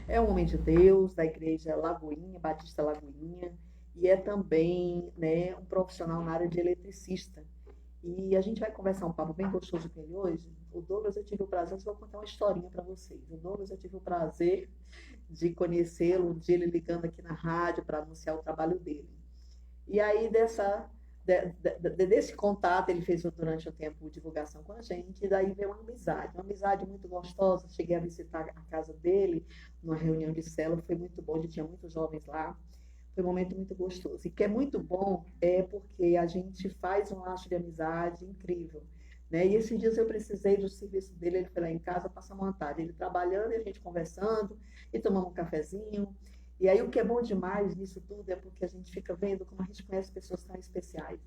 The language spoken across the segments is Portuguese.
É um homem de Deus da igreja Lagoinha, Batista Lagoinha, e é também, né, um profissional na área de eletricista. E a gente vai conversar um papo bem gostoso com ele hoje. O Douglas, eu tive o prazer, eu vou contar uma historinha para vocês. O Douglas, eu tive o prazer de conhecê-lo, um dia ele ligando aqui na rádio para anunciar o trabalho dele. E aí, desse contato, ele fez durante o tempo divulgação com a gente, e daí veio uma amizade muito gostosa. Cheguei a visitar a casa dele, numa reunião de célula, foi muito bom, ele tinha muitos jovens lá, foi um momento muito gostoso. E que é muito bom é porque a gente faz um laço de amizade incrível. Né? E esses dias eu precisei do serviço dele, ele foi lá em casa passar uma tarde, ele trabalhando e a gente conversando, e tomamos um cafezinho. E aí o que é bom demais nisso tudo é porque a gente fica vendo como a gente conhece pessoas tão especiais.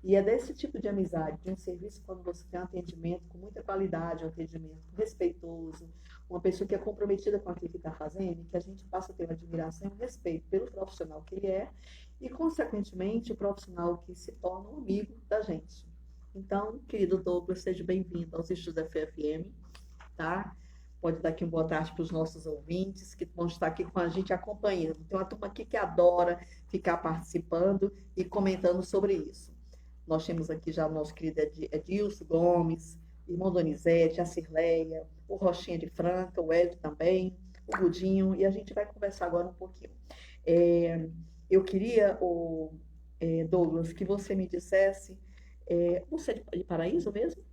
E é desse tipo de amizade, de um serviço quando você tem um atendimento com muita qualidade, um atendimento respeitoso, uma pessoa que é comprometida com aquilo que está fazendo, que a gente passa a ter uma admiração e um respeito pelo profissional que ele é e, consequentemente, o profissional que se torna um amigo da gente. Então, querido Douglas, seja bem-vindo aos Estudos da FFM, tá? Pode dar aqui uma boa tarde para os nossos ouvintes que vão estar aqui com a gente acompanhando. Tem uma turma aqui que adora ficar participando e comentando sobre isso. Nós temos aqui já o nosso querido Edilson Gomes, irmão Donizete, a Cirleia, o Rochinha de Franca, o Ed também, o Budinho, e a gente vai conversar agora um pouquinho. Eu queria, Douglas, que você me dissesse, você é de Paraíso mesmo?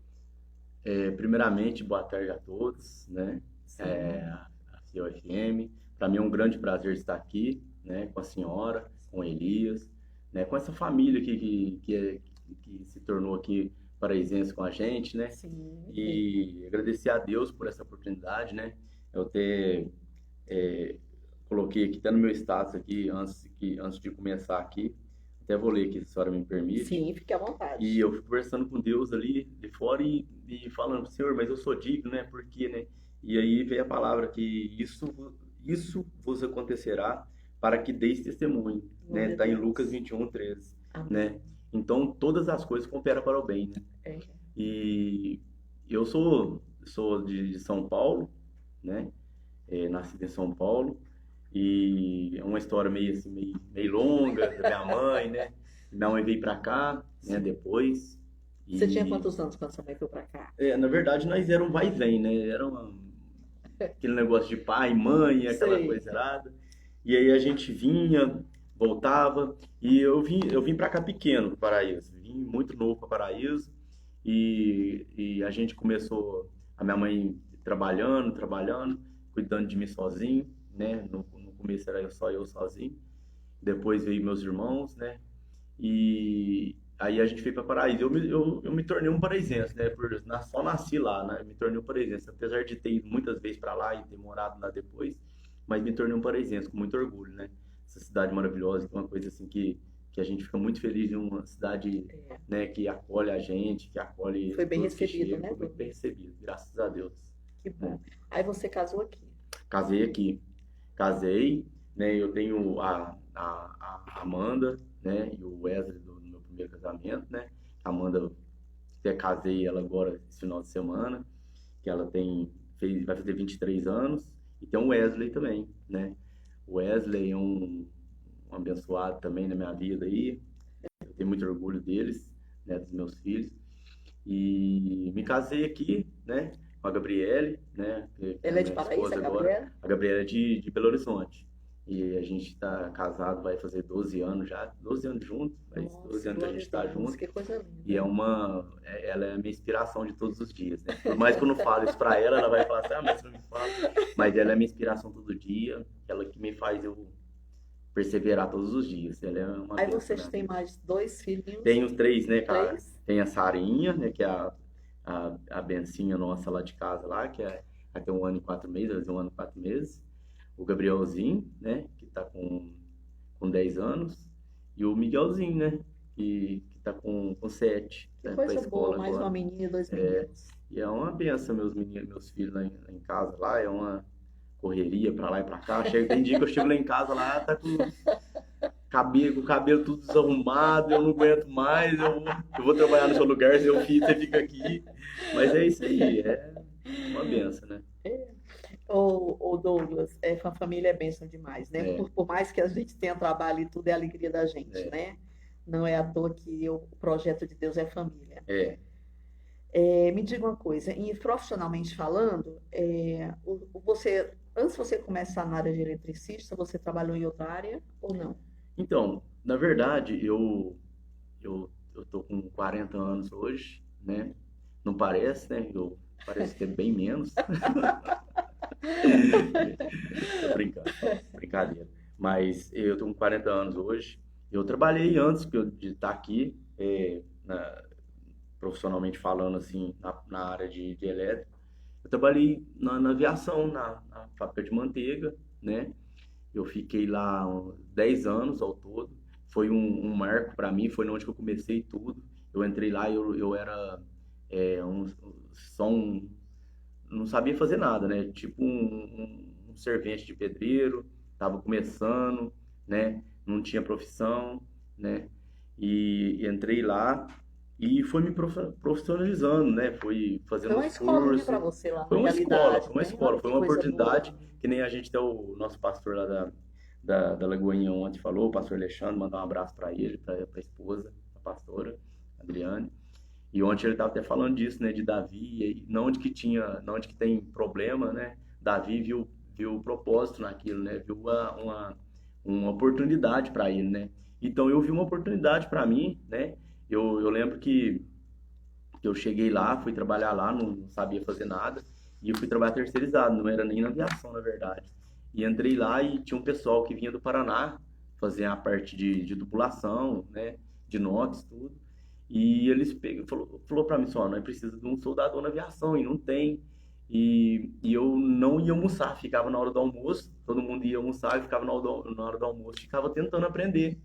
Primeiramente, boa tarde a todos, né? A COFM. Para mim é um grande prazer estar aqui, né? Com a senhora, com o Elias, né? Com essa família que se tornou aqui paraisense com a gente, né? Sim. E agradecer a Deus por essa oportunidade, né? Eu até coloquei aqui, até no meu status aqui, antes de começar aqui, até vou ler aqui, se a senhora me permite. Sim, fique à vontade. E eu fui conversando com Deus ali de fora e falando, Senhor, mas eu sou digno, né? Por quê, né? E aí veio a palavra que isso vos acontecerá para que deis testemunho, né? Está em Lucas 21:13, né? Então, todas as coisas cooperam para o bem, né? E eu sou de São Paulo, né? Nascido em São Paulo. E é uma história meio assim, meio longa da minha mãe, né? Minha mãe veio pra cá, né, depois. Você tinha quantos anos quando sua mãe veio pra cá? Na verdade, nós éramos vai e vem, né? Era aquele negócio de pai, mãe, aquela coisa errada. E aí a gente vinha, voltava. E eu vim pra cá pequeno, pro Paraíso. Vim muito novo pra Paraíso. E a gente começou, a minha mãe trabalhando, cuidando de mim sozinho, né? No começo era só eu sozinho. Depois veio meus irmãos, né? E aí a gente veio para Paraíso. Eu me tornei um paraisense, né? Só nasci lá, né? Me tornei um paraisense. Apesar de ter ido muitas vezes para lá e ter morado lá depois, mas me tornei um paraisense com muito orgulho, né? Essa cidade maravilhosa, que é uma coisa assim que a gente fica muito feliz de uma cidade, né? Que acolhe a gente, que acolhe. Foi bem recebido, né? Foi bem recebido, graças a Deus. Que bom. Aí você casou aqui? Casei aqui. Casei, né? Eu tenho a Amanda, né? E o Wesley do meu primeiro casamento, né? A Amanda, até casei ela agora esse final de semana, que ela vai fazer 23 anos, e tem o Wesley também, né? O Wesley é um abençoado também na minha vida aí, eu tenho muito orgulho deles, né? Dos meus filhos, e me casei aqui, né? Com a Gabriele, né? Ela é de Paraíso, a Gabriela? A Gabriela é de Belo Horizonte. E a gente está casado, vai fazer 12 anos já, 12 anos juntos, mas 12 anos que a gente está junto. Que coisa linda. E ela é a minha inspiração de todos os dias, né? Por mais que eu não fale isso para ela, ela vai falar assim, mas você não me fala. Mas ela é a minha inspiração todo dia, ela que me faz eu perseverar todos os dias. Ela é uma Aí vocês têm mais 2 filhinhos? Tenho 3, né, cara? Tem a Sarinha, né, que é a bencinha nossa lá de casa, lá, que tem 1 ano e 4 meses, vai fazer 1 ano e 4 meses. O Gabrielzinho, né, que tá com 10 anos, e o Miguelzinho, né, que tá com 7. Que coisa boa, mais uma menina e 2 meninos. E é uma benção, meus filhos lá em casa, lá, é uma correria pra lá e pra cá. Tem dia que eu chego lá em casa, lá tá com o cabelo tudo desarrumado, eu não aguento mais, eu vou trabalhar no seu lugar, você fica aqui. Mas é isso aí, é uma benção, né? Ô Douglas, a família é bênção demais, né? É, Por mais que a gente tenha trabalho e tudo, é a alegria da gente, é, né? Não é à toa que o projeto de Deus é família. é. Me diga uma coisa, e profissionalmente falando, antes de você começar na área de eletricista, você trabalhou em outra área ou não? Então, na verdade, eu tô com 40 anos hoje, né? Não parece, né? Eu parece ter bem menos. Tô brincando, brincadeira. Mas eu tô com 40 anos hoje. Eu trabalhei antes de estar aqui, profissionalmente falando, assim, na área de elétrica. Eu trabalhei na aviação, na fábrica de manteiga, né? Eu fiquei lá 10 anos ao todo. Foi um marco para mim, foi onde que eu comecei tudo. Eu entrei lá e eu era só não sabia fazer nada, né? Tipo um servente de pedreiro, tava começando, né? Não tinha profissão, né? E entrei lá e foi me profissionalizando, né? Fui Foi fazendo uma os escolinha para cursos. você lá, Foi na uma escola, realidade, foi uma né? Olha escola, foi que uma coisa boa. oportunidade que nem a gente tem o nosso pastor lá da Lagoinha ontem falou, o pastor Alexandre, mandar um abraço para ele, para a esposa, a pastora Adriane. E ontem ele estava até falando disso, né, de Davi, e não onde que tem problema, né? Davi viu o propósito naquilo, né? Viu uma oportunidade para ele, né? Então eu vi uma oportunidade para mim, né? Eu lembro que eu cheguei lá, fui trabalhar lá, não sabia fazer nada, e eu fui trabalhar terceirizado, não era nem na aviação, na verdade. E entrei lá e tinha um pessoal que vinha do Paraná fazer a parte de tubulação, né? De inox, tudo. E eles falou para mim só, não é preciso de um soldador na aviação, e não tem. E eu não ia almoçar, ficava na hora do almoço, todo mundo ia almoçar, e ficava na hora do almoço, ficava tentando aprender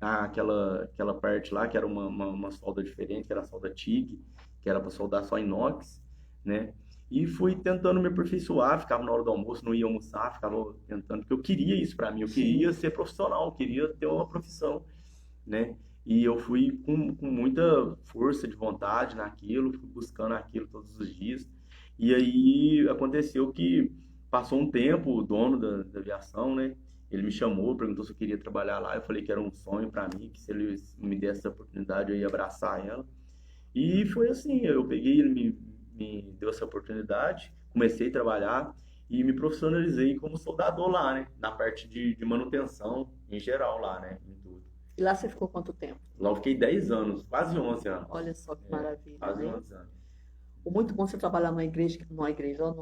aquela parte lá, que era uma solda diferente, que era a solda TIG, que era para soldar só inox, né? E fui tentando me aperfeiçoar, ficava na hora do almoço, não ia almoçar, ficava tentando, porque eu queria isso para mim, eu queria Sim. ser profissional, eu queria ter uma profissão, né? E eu fui com muita força de vontade naquilo, fui buscando aquilo todos os dias. E aí aconteceu que passou um tempo, o dono da aviação, né? Ele me chamou, perguntou se eu queria trabalhar lá. Eu falei que era um sonho para mim, que se ele me desse essa oportunidade eu ia abraçar ela. E foi assim, eu peguei, ele me deu essa oportunidade, comecei a trabalhar e me profissionalizei como soldador lá, né? Na parte de manutenção em geral lá, né? Em tudo. E lá você ficou quanto tempo? Lá eu fiquei 10 anos, quase 11 anos. Olha só que É, maravilha, quase né? 11 anos. O muito bom você trabalhar numa igreja, ou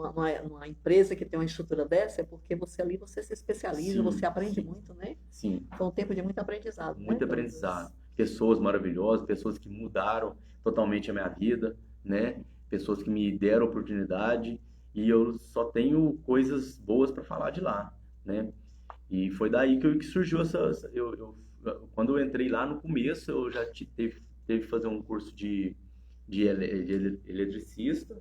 numa empresa que tem uma estrutura dessa, é porque você se especializa, você Sim, aprende sim, muito, né? sim. Foi um tempo de muito aprendizado, né, Muito Douglas? aprendizado. Pessoas maravilhosas, pessoas que mudaram totalmente a minha vida, né? Pessoas que me deram oportunidade e eu só tenho coisas boas para falar de lá, né? E foi daí que surgiu quando eu entrei lá no começo, eu já teve que fazer um curso de eletricista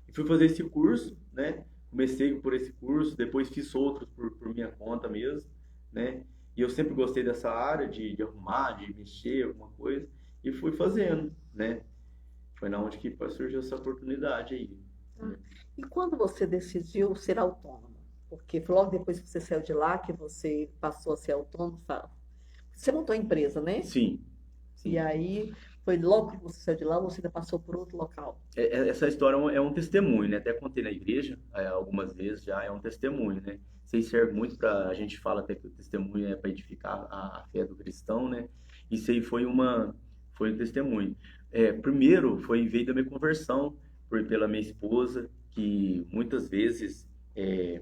e fui fazer esse curso, né? Comecei por esse curso, depois fiz outros por minha conta mesmo, né? E eu sempre gostei dessa área de arrumar, de mexer, alguma coisa, e fui fazendo, né? Foi na onde que surgiu essa oportunidade aí, Ah, né? e quando você decidiu ser autônomo? Porque foi logo depois que você saiu de lá que você passou a ser autônomo, você montou a empresa, né? Sim, E sim. aí foi logo que você saiu de lá, você ainda passou por outro local. Essa história é um testemunho, né? Até contei na igreja algumas vezes já, é um testemunho, né? Isso serve muito para a gente fala até que o testemunho é para edificar a fé do cristão, né? Isso aí foi um testemunho. Primeiro veio da minha conversão pela minha esposa, que muitas vezes é,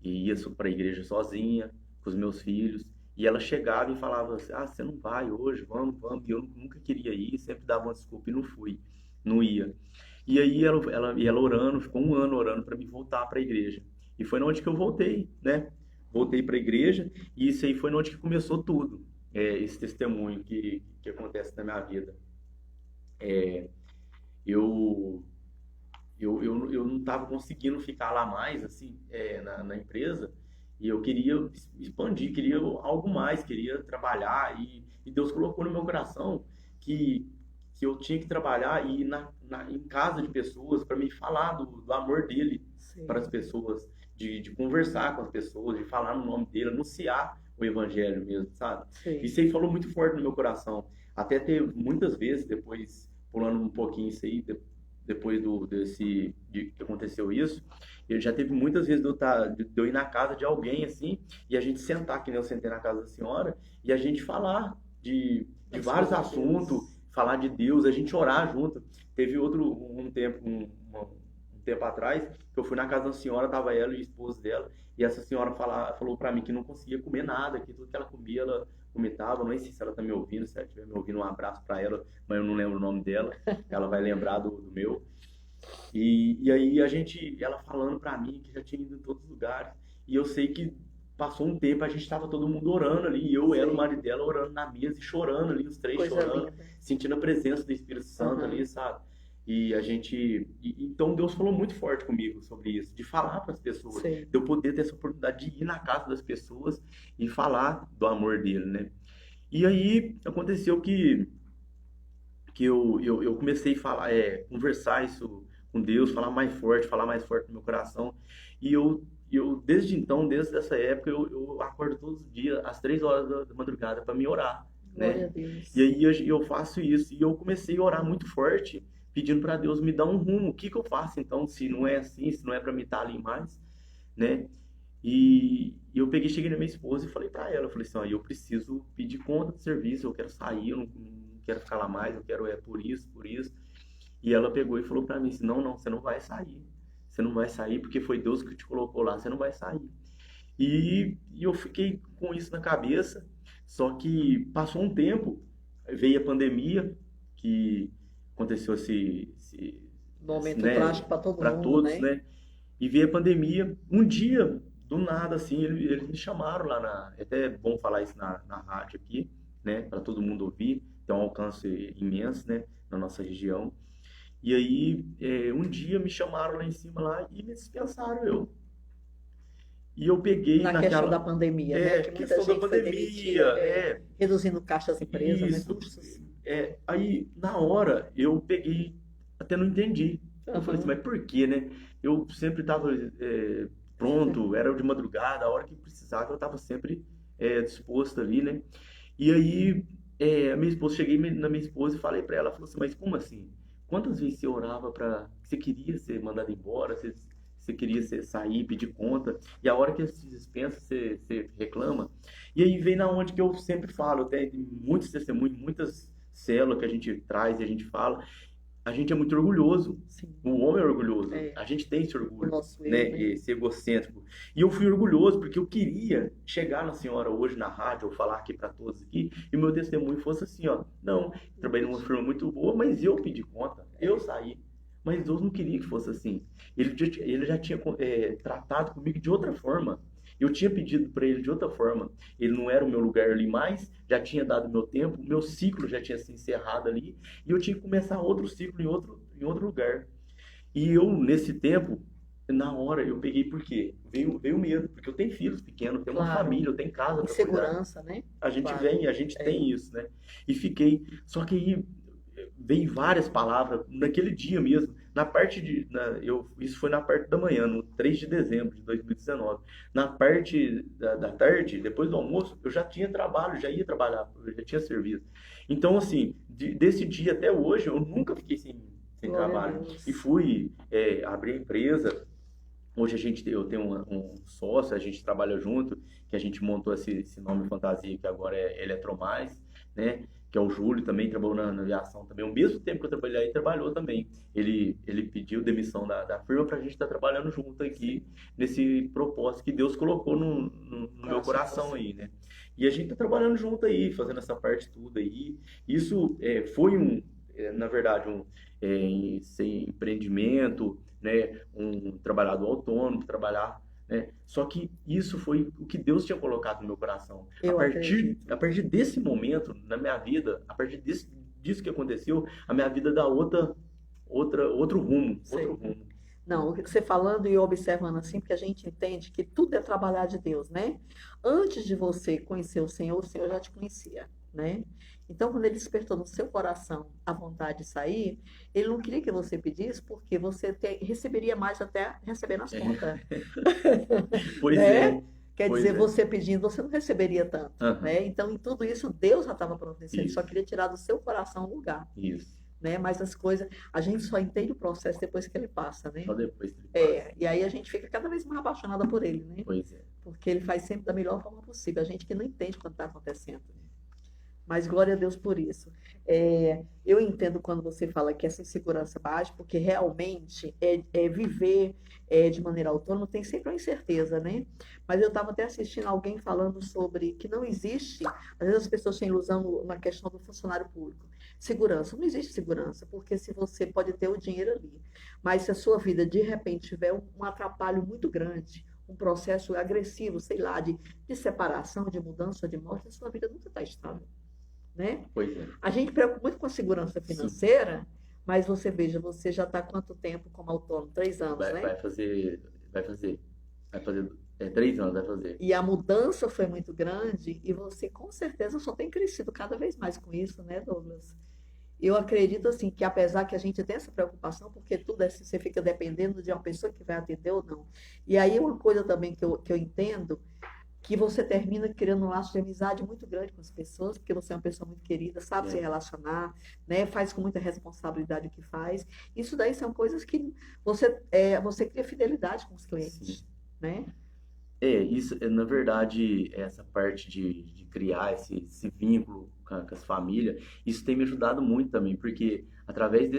ia para a igreja sozinha, com os meus filhos, e ela chegava e falava assim, ah, você não vai hoje, vamos, e eu nunca queria ir, sempre dava uma desculpa e não fui, não ia. E aí ela orando, ficou um ano orando para me voltar para a igreja. E foi onde que eu voltei, né? Voltei para a igreja e isso aí foi onde que começou tudo, esse testemunho que acontece na minha vida. Eu eu não estava conseguindo ficar lá mais, assim, na empresa, e eu queria expandir, queria algo mais, queria trabalhar, e Deus colocou no meu coração que, que eu tinha que trabalhar e ir em casa de pessoas para me falar do amor dele para Sei. as pessoas, de conversar com as pessoas, de falar no nome dele, anunciar o evangelho mesmo, sabe? Sei. Isso aí falou muito forte no meu coração. Até teve muitas vezes, depois, pulando um pouquinho isso aí, depois que aconteceu isso, ele já teve muitas vezes de eu ir na casa de alguém assim, e a gente sentar, que nem eu sentei na casa da senhora, e a gente falar de vários assuntos, falar de Deus, a gente orar junto. Teve um tempo atrás, que eu fui na casa da senhora, tava ela e o esposo dela, e essa senhora falou para mim que não conseguia comer nada, que tudo que ela comia, ela vomitava. Não sei se ela tá me ouvindo, se ela estiver me ouvindo, um abraço para ela, mas eu não lembro o nome dela, ela vai lembrar do meu. E aí ela falando para mim que já tinha ido em todos os lugares, e eu sei que passou um tempo, a gente estava todo mundo orando ali, ela, o marido dela, orando na mesa e chorando ali, os três Coisa chorando, linda. sentindo a presença do Espírito Santo ali, sabe? E então Deus falou muito forte comigo sobre isso, de falar para as pessoas, Sei. de eu poder ter essa oportunidade de ir na casa das pessoas e falar do amor dele, né? E aí aconteceu que eu comecei a falar, conversar isso com Deus, falar mais forte no meu coração. E desde então, desde essa época, eu acordo todos os dias, às 3 horas da madrugada, para me orar, Glória né? a Deus. E aí eu faço isso. E eu comecei a orar muito forte, pedindo para Deus me dar um rumo. O que eu faço então, se não é assim, se não é para mim estar ali mais, né? E eu cheguei na minha esposa e falei para ela, eu falei assim, ó, eu preciso pedir conta do serviço, eu quero sair, eu não quero ficar lá mais, eu quero por isso, por isso. E ela pegou e falou para mim assim, não, você não vai sair. Você não vai sair porque foi Deus que te colocou lá, você não vai sair. E eu fiquei com isso na cabeça, só que passou um tempo, veio a pandemia, que aconteceu Momento né, trágico para todo para mundo, todos, né? né? E veio a pandemia, um dia, do nada, assim, eles me chamaram lá é até bom falar isso na rádio aqui, né, para todo mundo ouvir, tem um alcance imenso, né, na nossa região. E aí, um dia me chamaram lá em cima lá e me dispensaram eu. E eu peguei Na questão da pandemia, né? Que muita questão da gente foi pandemia, demitida, reduzindo caixas empresas, né? isso. Custos. Aí, na hora, eu peguei, até não entendi. Eu falei assim, mas por quê, né? Eu sempre estava pronto, era de madrugada, a hora que precisava, eu estava sempre disposto ali, né? E aí, a minha esposa, cheguei na minha esposa e falei para ela, falou assim, mas como assim? Quantas vezes você orava para você queria ser mandado embora, você queria sair, pedir conta, e a hora que eles te dispensam, você reclama? E aí vem na onde que eu sempre falo, tem muitos testemunhos, muitas células que a gente traz e a gente fala, a gente é muito orgulhoso. Sim. O homem é orgulhoso. É. A gente tem esse orgulho, O nosso eu, né? né? Esse egocêntrico. E eu fui orgulhoso porque eu queria chegar na senhora hoje na rádio, ou falar aqui para todos aqui, e o meu testemunho fosse assim, ó, não, trabalhei numa firma muito boa, mas eu pedi conta, eu saí. Mas Deus não queria que fosse assim. Ele já tinha tratado comigo de outra forma. Eu tinha pedido para ele de outra forma. Ele não era o meu lugar ali mais, já tinha dado meu tempo, meu ciclo já tinha se encerrado ali, e eu tinha que começar outro ciclo em outro lugar. E eu, nesse tempo, na hora, eu peguei por quê? Veio medo, porque eu tenho filhos pequenos, tenho uma Claro. família, eu tenho casa para cuidar. Insegurança, né? A gente Claro. a gente tem isso, né? E fiquei, só que aí veio várias palavras naquele dia mesmo, isso foi na parte da manhã, no 3 de dezembro de 2019. Na parte da tarde, depois do almoço, eu já tinha trabalho, já ia trabalhar, eu já tinha serviço. Então, assim, desse dia até hoje, eu nunca fiquei sem Glória a trabalho. Deus. E fui abrir a empresa. Hoje eu tenho um sócio, a gente trabalha junto, que a gente montou esse nome fantasia, que agora é Eletromais, né? Que é o Júlio, também trabalhou na aviação também. Ao mesmo tempo que eu trabalhei aí, trabalhou também. Ele pediu demissão da firma para a gente estar trabalhando junto aqui, nesse propósito que Deus colocou no meu coração aí, né? E a gente está trabalhando junto aí, fazendo essa parte tudo aí. Isso foi na verdade, sem empreendimento, né? Um trabalhador autônomo, trabalhar, né? Só que isso foi o que Deus tinha colocado no meu coração. A partir desse momento na minha vida, a partir disso que aconteceu, a minha vida dá outro rumo, Sei. outro rumo. Não, você falando e observando assim, porque a gente entende que tudo é trabalhar de Deus, né? Antes de você conhecer o Senhor já te conhecia. né? Então, quando ele despertou no seu coração a vontade de sair, ele não queria que você pedisse, porque você receberia mais até recebendo as contas, Pois né? é, Quer pois dizer, é. você pedindo, você não receberia tanto, Aham, né? Então, em tudo isso, Deus já estava providenciando, ele só isso, queria tirar do seu coração o lugar, isso. né? Mas as coisas, a gente só entende o processo depois que ele passa, né? Só depois que ele passa. E aí a gente fica cada vez mais apaixonada por ele, né? Pois é. Porque ele faz sempre da melhor forma possível. A gente que não entende quando está acontecendo. Mas glória a Deus por isso. Eu entendo quando você fala que essa insegurança baixa, porque realmente viver de maneira autônoma tem sempre uma incerteza, né? Mas eu estava até assistindo alguém falando sobre que não existe, às vezes as pessoas têm ilusão na questão do funcionário público. Segurança, não existe segurança, porque se você pode ter o dinheiro ali, mas se a sua vida de repente tiver um atrapalho muito grande, um processo agressivo, sei lá, de separação, de mudança, de morte, a sua vida nunca está estável, né? Pois é. A gente preocupa muito com a segurança Sim. financeira, mas você veja, você já está há quanto tempo como autônomo? 3 anos, Vai, né? vai fazer 3 anos, vai fazer. E a mudança foi muito grande e você com certeza só tem crescido cada vez mais com isso, né, Douglas? Eu acredito assim que apesar que a gente tem essa preocupação, porque tudo é assim, você fica dependendo de uma pessoa que vai atender ou não. E aí uma coisa também que eu entendo que você termina criando um laço de amizade muito grande com as pessoas, porque você é uma pessoa muito querida, sabe se É, relacionar, né? Faz com muita responsabilidade o que faz. Isso daí são coisas que você cria fidelidade com os sim. clientes, né? Isso, na verdade, essa parte de criar esse vínculo com as famílias, isso tem me ajudado muito também, porque através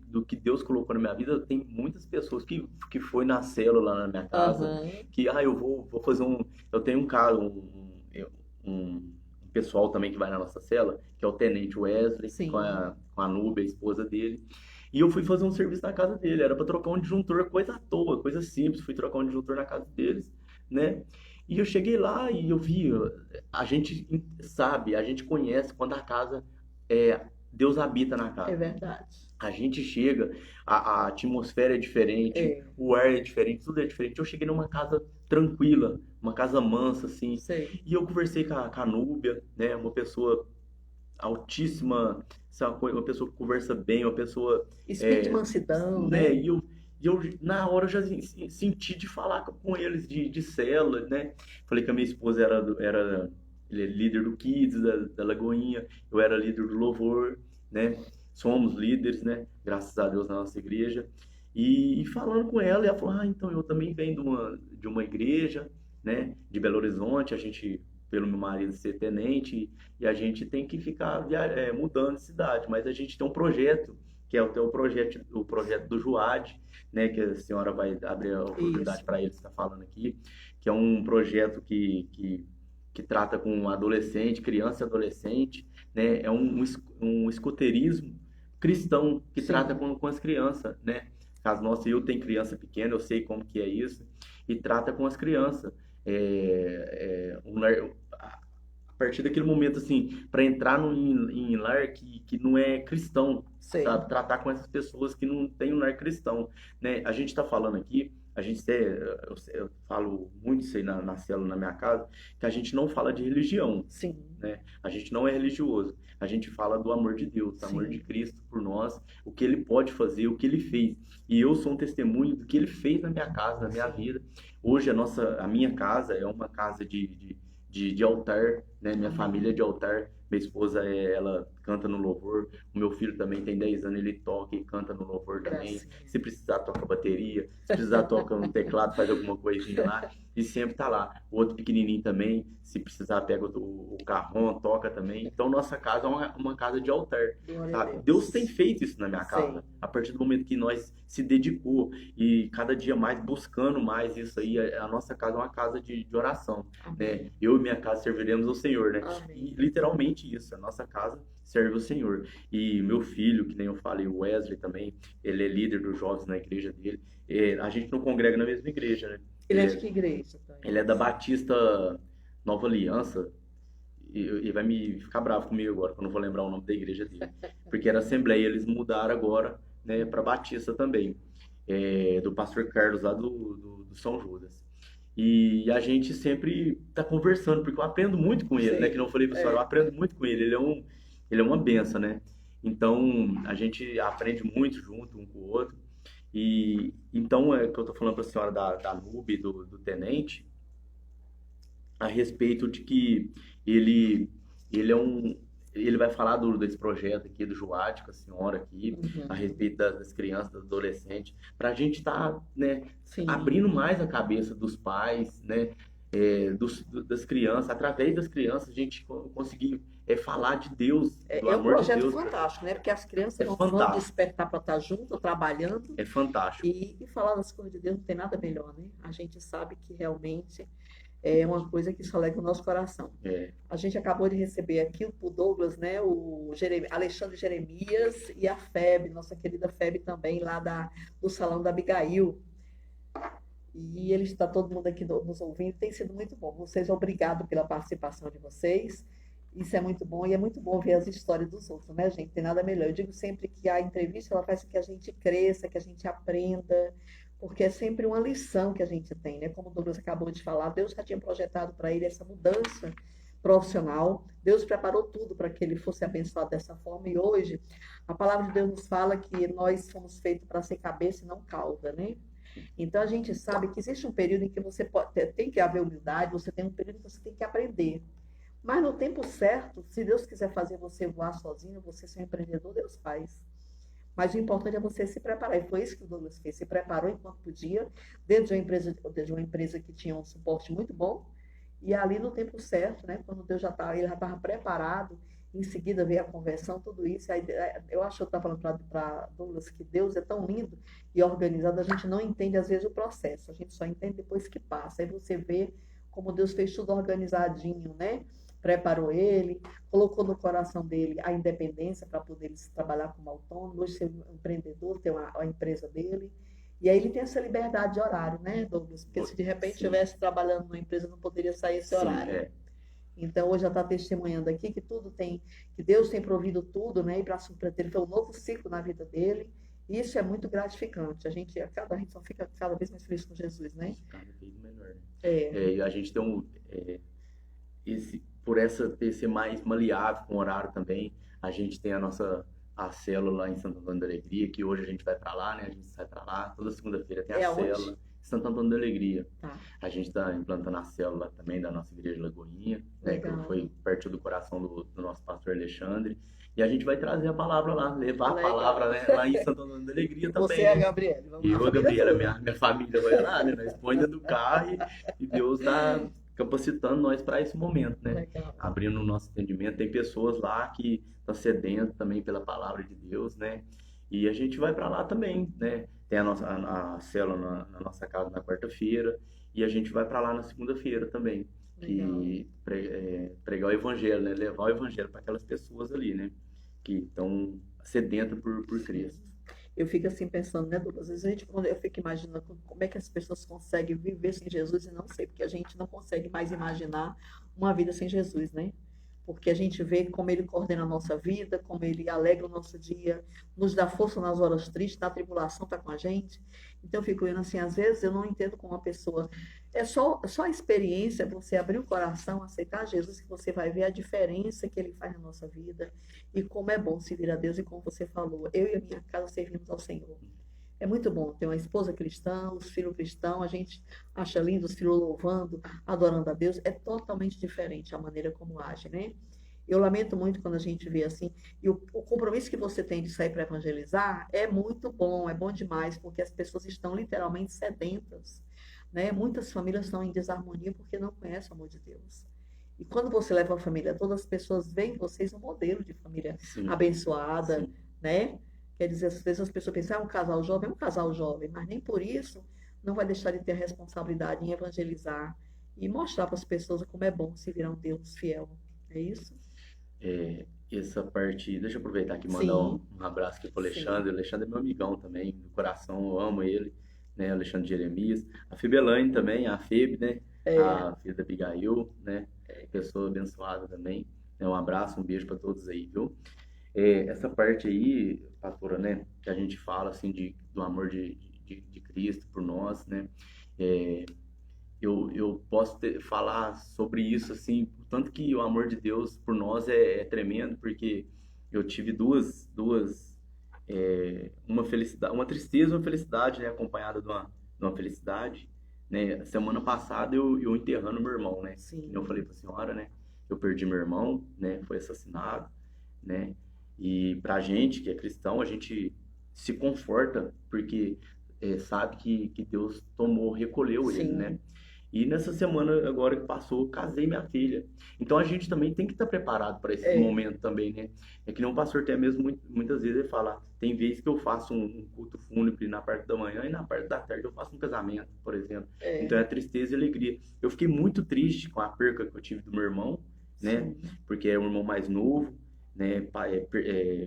do que Deus colocou na minha vida, tem muitas pessoas que foi na célula lá na minha casa, Aham, que, vou fazer eu tenho um cara, um pessoal também que vai na nossa cela, que é o Tenente Wesley, sim, com a Núbia, a esposa dele, e eu fui fazer um serviço na casa dele, era para trocar um disjuntor, coisa à toa, coisa simples, fui trocar um disjuntor na casa deles, né? E eu cheguei lá e eu vi, a gente sabe, a gente conhece quando a casa Deus habita na é casa. verdade. A gente chega, a atmosfera é diferente, É, o ar é diferente, tudo é diferente. Eu cheguei numa casa tranquila, uma casa mansa, assim, sei. e eu conversei com a Núbia, né? Uma pessoa altíssima, sabe, uma pessoa que conversa bem, uma pessoa, Espírito de é, mansidão, né? né? E eu na hora eu já senti de falar com eles de célula, né? Falei que a minha esposa ele é líder do Kids, da Lagoinha, eu era líder do Louvor, né? Somos líderes, né? Graças a Deus na nossa igreja. E falando com ela, ela falou: Ah, então eu também venho de uma igreja, né? De Belo Horizonte, a gente, pelo meu marido ser tenente, e a gente tem que ficar mudando de cidade, mas a gente tem um projeto, que é o projeto do Juad, né, que a senhora vai abrir a oportunidade Isso. para ele estar falando aqui, que é um projeto que trata com adolescente, criança e adolescente, né, é um escoterismo cristão que trata Sim, com as crianças, né. Caso nossa, eu tenho criança pequena, eu sei como que é isso, e trata com as crianças. A partir daquele momento, assim, para entrar em lar que não é cristão, sei. sabe? Tratar com essas pessoas que não têm um lar cristão, né? A gente está falando aqui, eu falo muito isso aí na célula, na minha casa, que a gente não fala de religião, Sim, né? A gente não é religioso. A gente fala do amor de Deus, do amor de sim, Cristo por nós, o que ele pode fazer, o que ele fez. E eu sou um testemunho do que ele fez na minha casa, na minha sim. vida. Hoje a minha casa é uma casa de altar, né? Minha família é Amém. de altar. Minha esposa, ela canta no louvor. O meu filho também tem 10 anos, ele toca e canta no louvor também. Gracinha. Se precisar, toca bateria. Se precisar, toca um teclado, faz alguma coisinha lá. E sempre tá lá. O outro pequenininho também, se precisar, pega o carrom, toca também. Então, nossa casa é uma casa de altar, Glória a sabe? Deus tem Deus. feito isso na minha casa. Sei. A partir do momento que nós se dedicou e cada dia mais buscando mais isso aí, a nossa casa é uma casa de oração, né? Amém. Eu e minha casa serviremos ao Senhor, né? E Amém. literalmente isso, a nossa casa serve ao Senhor. E meu filho, que nem eu falei, o Wesley também, ele é líder dos jovens na igreja dele. A gente não congrega na mesma igreja, né? Ele é Ele de é, que igreja, ele é da Thaís? Batista Nova Aliança, e vai me ficar bravo comigo agora, que eu não vou lembrar o nome da igreja dele. Porque era Assembleia, eles mudaram agora, né, para Batista também, do pastor Carlos lá do São Judas. E a gente sempre tá conversando, porque eu aprendo muito com ele, né? Que Sei. não falei pra senhora, eu aprendo muito com ele. Ele é uma benção, né? Então, a gente aprende muito junto um com o outro. E então, é que eu tô falando pra senhora da Nube, do tenente, a respeito de que ele, ele é um, ele vai falar desse projeto aqui do Joad com a senhora aqui, a Uhum. respeito das crianças, dos adolescentes, para a gente estar, né, Sim. abrindo mais a cabeça dos pais, né, das crianças, através das crianças a gente conseguir falar de Deus, do É um amor de projeto Deus para eles. fantástico, né? Porque as crianças É vão fantástico, despertar para estar junto, trabalhando, é fantástico. e falar das coisas de Deus não tem nada melhor, né? A gente sabe que realmente é uma coisa que só alegra o nosso coração. É, A gente acabou de receber aqui o Douglas, né? O Alexandre Jeremias e a Feb, nossa querida Feb também, lá do Salão da Abigail. E ele está todo mundo aqui nos ouvindo, tem sido muito bom. Vocês, obrigado pela participação de vocês. Isso é muito bom e é muito bom ver as histórias dos outros, né, gente? Tem nada melhor. Eu digo sempre que a entrevista ela faz com que a gente cresça, que a gente aprenda, porque é sempre uma lição que a gente tem, né? Como o Douglas acabou de falar, Deus já tinha projetado para ele essa mudança profissional. Deus preparou tudo para que ele fosse abençoado dessa forma e hoje a palavra de Deus nos fala que nós fomos feitos para ser cabeça e não cauda, né? Então a gente sabe que existe um período em que você tem que haver humildade, você tem um período em que você tem que aprender. Mas no tempo certo, se Deus quiser fazer você voar sozinho, você ser um empreendedor, Deus faz. Mas o importante é você se preparar. E foi isso que o Douglas fez. Se preparou enquanto podia, dentro de uma empresa que tinha um suporte muito bom. E ali no tempo certo, né, quando Deus ele já estava preparado, em seguida veio a conversão, tudo isso. Aí, eu acho que eu estava falando para Douglas que Deus é tão lindo e organizado, a gente não entende às vezes o processo, a gente só entende depois que passa. Aí você vê como Deus fez tudo organizadinho, né? Preparou ele, colocou no coração dele a independência para poder ele trabalhar como autônomo, hoje ser um empreendedor, ter a empresa dele. E aí ele tem essa liberdade de horário, né, Douglas? Porque se de repente sim, estivesse trabalhando numa empresa, não poderia sair esse sim, horário. Então, hoje já está testemunhando aqui que tudo tem, que Deus tem provido tudo, né? E para suprir ele foi um novo ciclo na vida dele. E isso é muito gratificante. A gente só fica cada vez mais feliz com Jesus, né? cada vez melhor, né? É, E a gente tem por essa ter ser mais maleável com o horário também, a gente tem a célula lá em Santo Antônio da Alegria, que hoje a gente vai para lá, né? A gente sai para lá, toda segunda-feira tem a é célula aonde? em Santo Antônio da Alegria. Tá, A gente está implantando a célula também da nossa igreja Lagoinha, né? Que legal. foi perto do coração do nosso pastor Alexandre. E a gente vai trazer a palavra lá, levar a palavra, Legal. né, lá em Santo Antônio da Alegria Você também, é a né? Gabriele, E vamos a eu, a família Gabriela, toda. minha família vai lá, né? Nós põe dentro do carro e Deus está capacitando nós para esse momento, né? Legal. Abrindo o nosso entendimento. Tem pessoas lá que estão sedentas também pela palavra de Deus, né? E a gente vai para lá também, né? Tem a célula na nossa casa na quarta-feira e a gente vai para lá na segunda-feira também, Legal. que pregar o evangelho, né? Levar o evangelho para aquelas pessoas ali, né? Que estão sedentas por Sim. Cristo. Eu fico assim pensando, né, Douglas? Às vezes quando eu fico imaginando como é que as pessoas conseguem viver sem Jesus e não sei, porque a gente não consegue mais imaginar uma vida sem Jesus, né? Porque a gente vê como ele coordena a nossa vida, como ele alegra o nosso dia, nos dá força nas horas tristes, na tribulação, está com a gente. Então eu fico vendo assim, às vezes eu não entendo como uma pessoa. É só a experiência, você abrir o coração, aceitar Jesus, que você vai ver a diferença que ele faz na nossa vida e como é bom servir a Deus e como você falou, eu e a minha casa servimos ao Senhor. É muito bom ter uma esposa cristã, os filhos cristãos, a gente acha lindo os filhos louvando, adorando a Deus. É totalmente diferente a maneira como age, né? Eu lamento muito quando a gente vê assim, e o compromisso que você tem de sair para evangelizar é muito bom, é bom demais, porque as pessoas estão literalmente sedentas, né? Muitas famílias estão em desarmonia porque não conhecem o amor de Deus. E quando você leva a família, todas as pessoas veem em vocês um modelo de família Sim, abençoada, sim. né? Quer dizer, às vezes as pessoas pensam, é um casal jovem, mas nem por isso não vai deixar de ter a responsabilidade em evangelizar e mostrar para as pessoas como é bom se virar um Deus fiel. É isso? Essa parte, deixa eu aproveitar aqui e mandar Sim, um abraço aqui pro sim. Alexandre. O Alexandre é meu amigão também, do coração, eu amo ele, né? Alexandre Jeremias. A Febelaine também, a Febe, né? É, A filha da Abigail, né? Pessoa abençoada também. Um abraço, um beijo para todos aí, viu? Essa parte aí, pastora, né? Que a gente fala, assim, do amor de Cristo por nós, né? É, eu posso falar sobre isso, assim, tanto que o amor de Deus por nós é tremendo, porque eu tive uma felicidade, uma tristeza e uma felicidade, né, acompanhada de uma felicidade, né? Semana passada eu enterrando meu irmão, né? Que nem eu Sim, falei para a senhora, né? Eu perdi meu irmão, né? Foi assassinado, né? E pra gente que é cristão, a gente se conforta porque sabe que Deus tomou, recolheu ele, né? sim, E nessa semana agora que passou, eu casei minha filha. Então a gente também tem que estar preparado para esses é, momentos também, né? É que nem o pastor até mesmo muitas vezes ele fala, tem vezes que eu faço um culto fúnebre na parte da manhã e na parte da tarde eu faço um casamento, por exemplo. Então é, é tristeza e alegria. Eu fiquei muito triste com a perca que eu tive do meu irmão, né? sim, Porque é um irmão mais novo, né?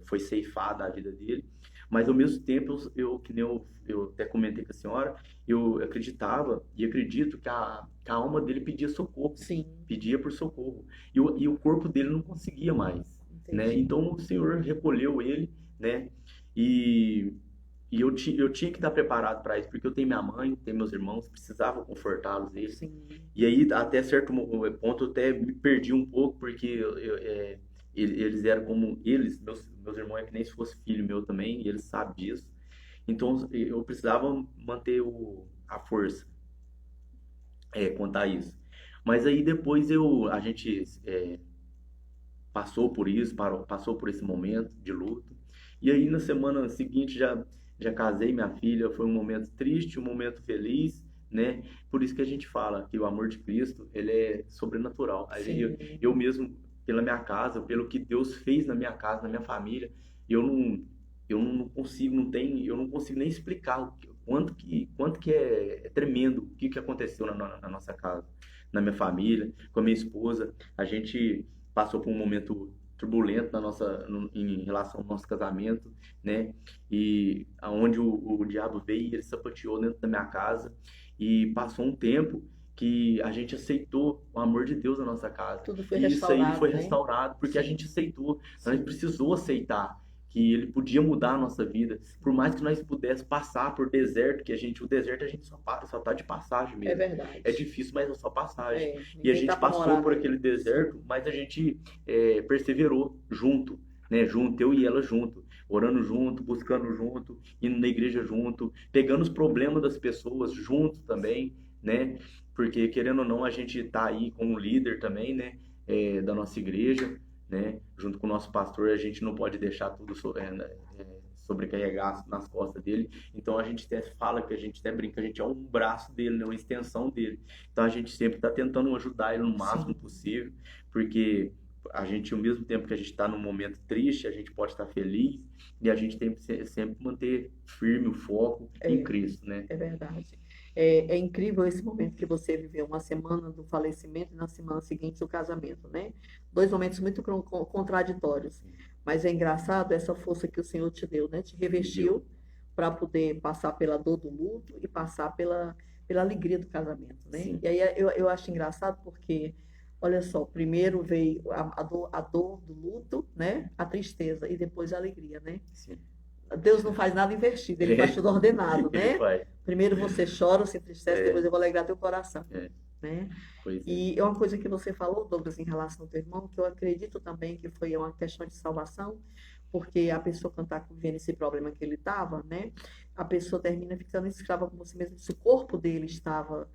Foi ceifada a vida dele. Mas ao mesmo tempo, que nem eu até comentei com a senhora, eu acreditava e acredito que a alma dele pedia socorro, sim, pedia por socorro. E o corpo dele não conseguia mais, né? entendi. Então o Senhor recolheu ele, né? E, eu tinha que estar preparado para isso, porque eu tenho minha mãe, tenho meus irmãos, precisava confortá-los eles. Sim, E aí, até certo ponto, eu até me perdi um pouco, porque eles eram como eles, meus irmãos, é que nem se fosse filho meu também, e eles sabem disso. Então, eu precisava manter a força, quanto a isso. Mas aí depois a gente passou por isso, passou por esse momento de luto. E aí na semana seguinte já casei minha filha, foi um momento triste, um momento feliz, né? Por isso que a gente fala que o amor de Cristo, ele é sobrenatural. Aí sim, eu mesmo, pela minha casa, pelo que Deus fez na minha casa, na minha família, eu não, eu não consigo, eu não consigo nem explicar quanto que é tremendo o que aconteceu na nossa casa, na minha família, com a minha esposa. A gente passou por um momento turbulento em relação ao nosso casamento, né? E aonde o diabo veio, ele sapateou dentro da minha casa e passou um tempo que a gente aceitou o amor de Deus na nossa casa. tudo foi E isso aí restaurado, foi né? restaurado porque a Sim, gente aceitou, a gente sim, precisou aceitar que ele podia mudar a nossa vida, por sim, mais que nós pudéssemos passar por deserto, o deserto a gente só tá de passagem é mesmo. É verdade. difícil, mas é só passagem. É, E a ninguém tá gente para passou morar por nele. aquele deserto, Sim, mas a gente perseverou junto, né? Junto, eu e ela junto, orando junto, buscando junto, indo na igreja junto, pegando os problemas das pessoas junto também, né? Porque querendo ou não, a gente tá aí como líder também, né? Da nossa igreja, né? Junto com o nosso pastor, a gente não pode deixar tudo sobrecarregar nas costas dele. Então a gente até fala que a gente até brinca, a gente é um braço dele, né? Uma extensão dele. Então a gente sempre está tentando ajudar ele no máximo sim, possível, porque a gente, ao mesmo tempo que a gente está num momento triste, a gente pode estar feliz e a gente tem que sempre manter firme o foco em é. Cristo, né? É verdade. É, é incrível esse momento que você viveu, uma semana do falecimento e na semana seguinte o casamento, né? Dois momentos muito contraditórios. Mas é engraçado essa força que o Senhor te deu, né? Te Me deu. revestiu para poder passar pela dor do luto e passar pela alegria do casamento, né? Sim, E aí eu acho engraçado porque, olha só, primeiro veio a dor do luto, né? A tristeza e depois a alegria, né? sim. Deus não faz nada invertido, ele faz tudo ordenado, Ele né? faz. Primeiro você chora, se entristece, depois É, eu vou alegrar teu coração, é, né? pois é. E é uma coisa que você falou, Douglas, em relação ao teu irmão, que eu acredito também que foi uma questão de salvação, porque a pessoa quando está vivendo esse problema que ele estava, né? A pessoa termina ficando escrava, como você mesmo disse, o corpo dele estava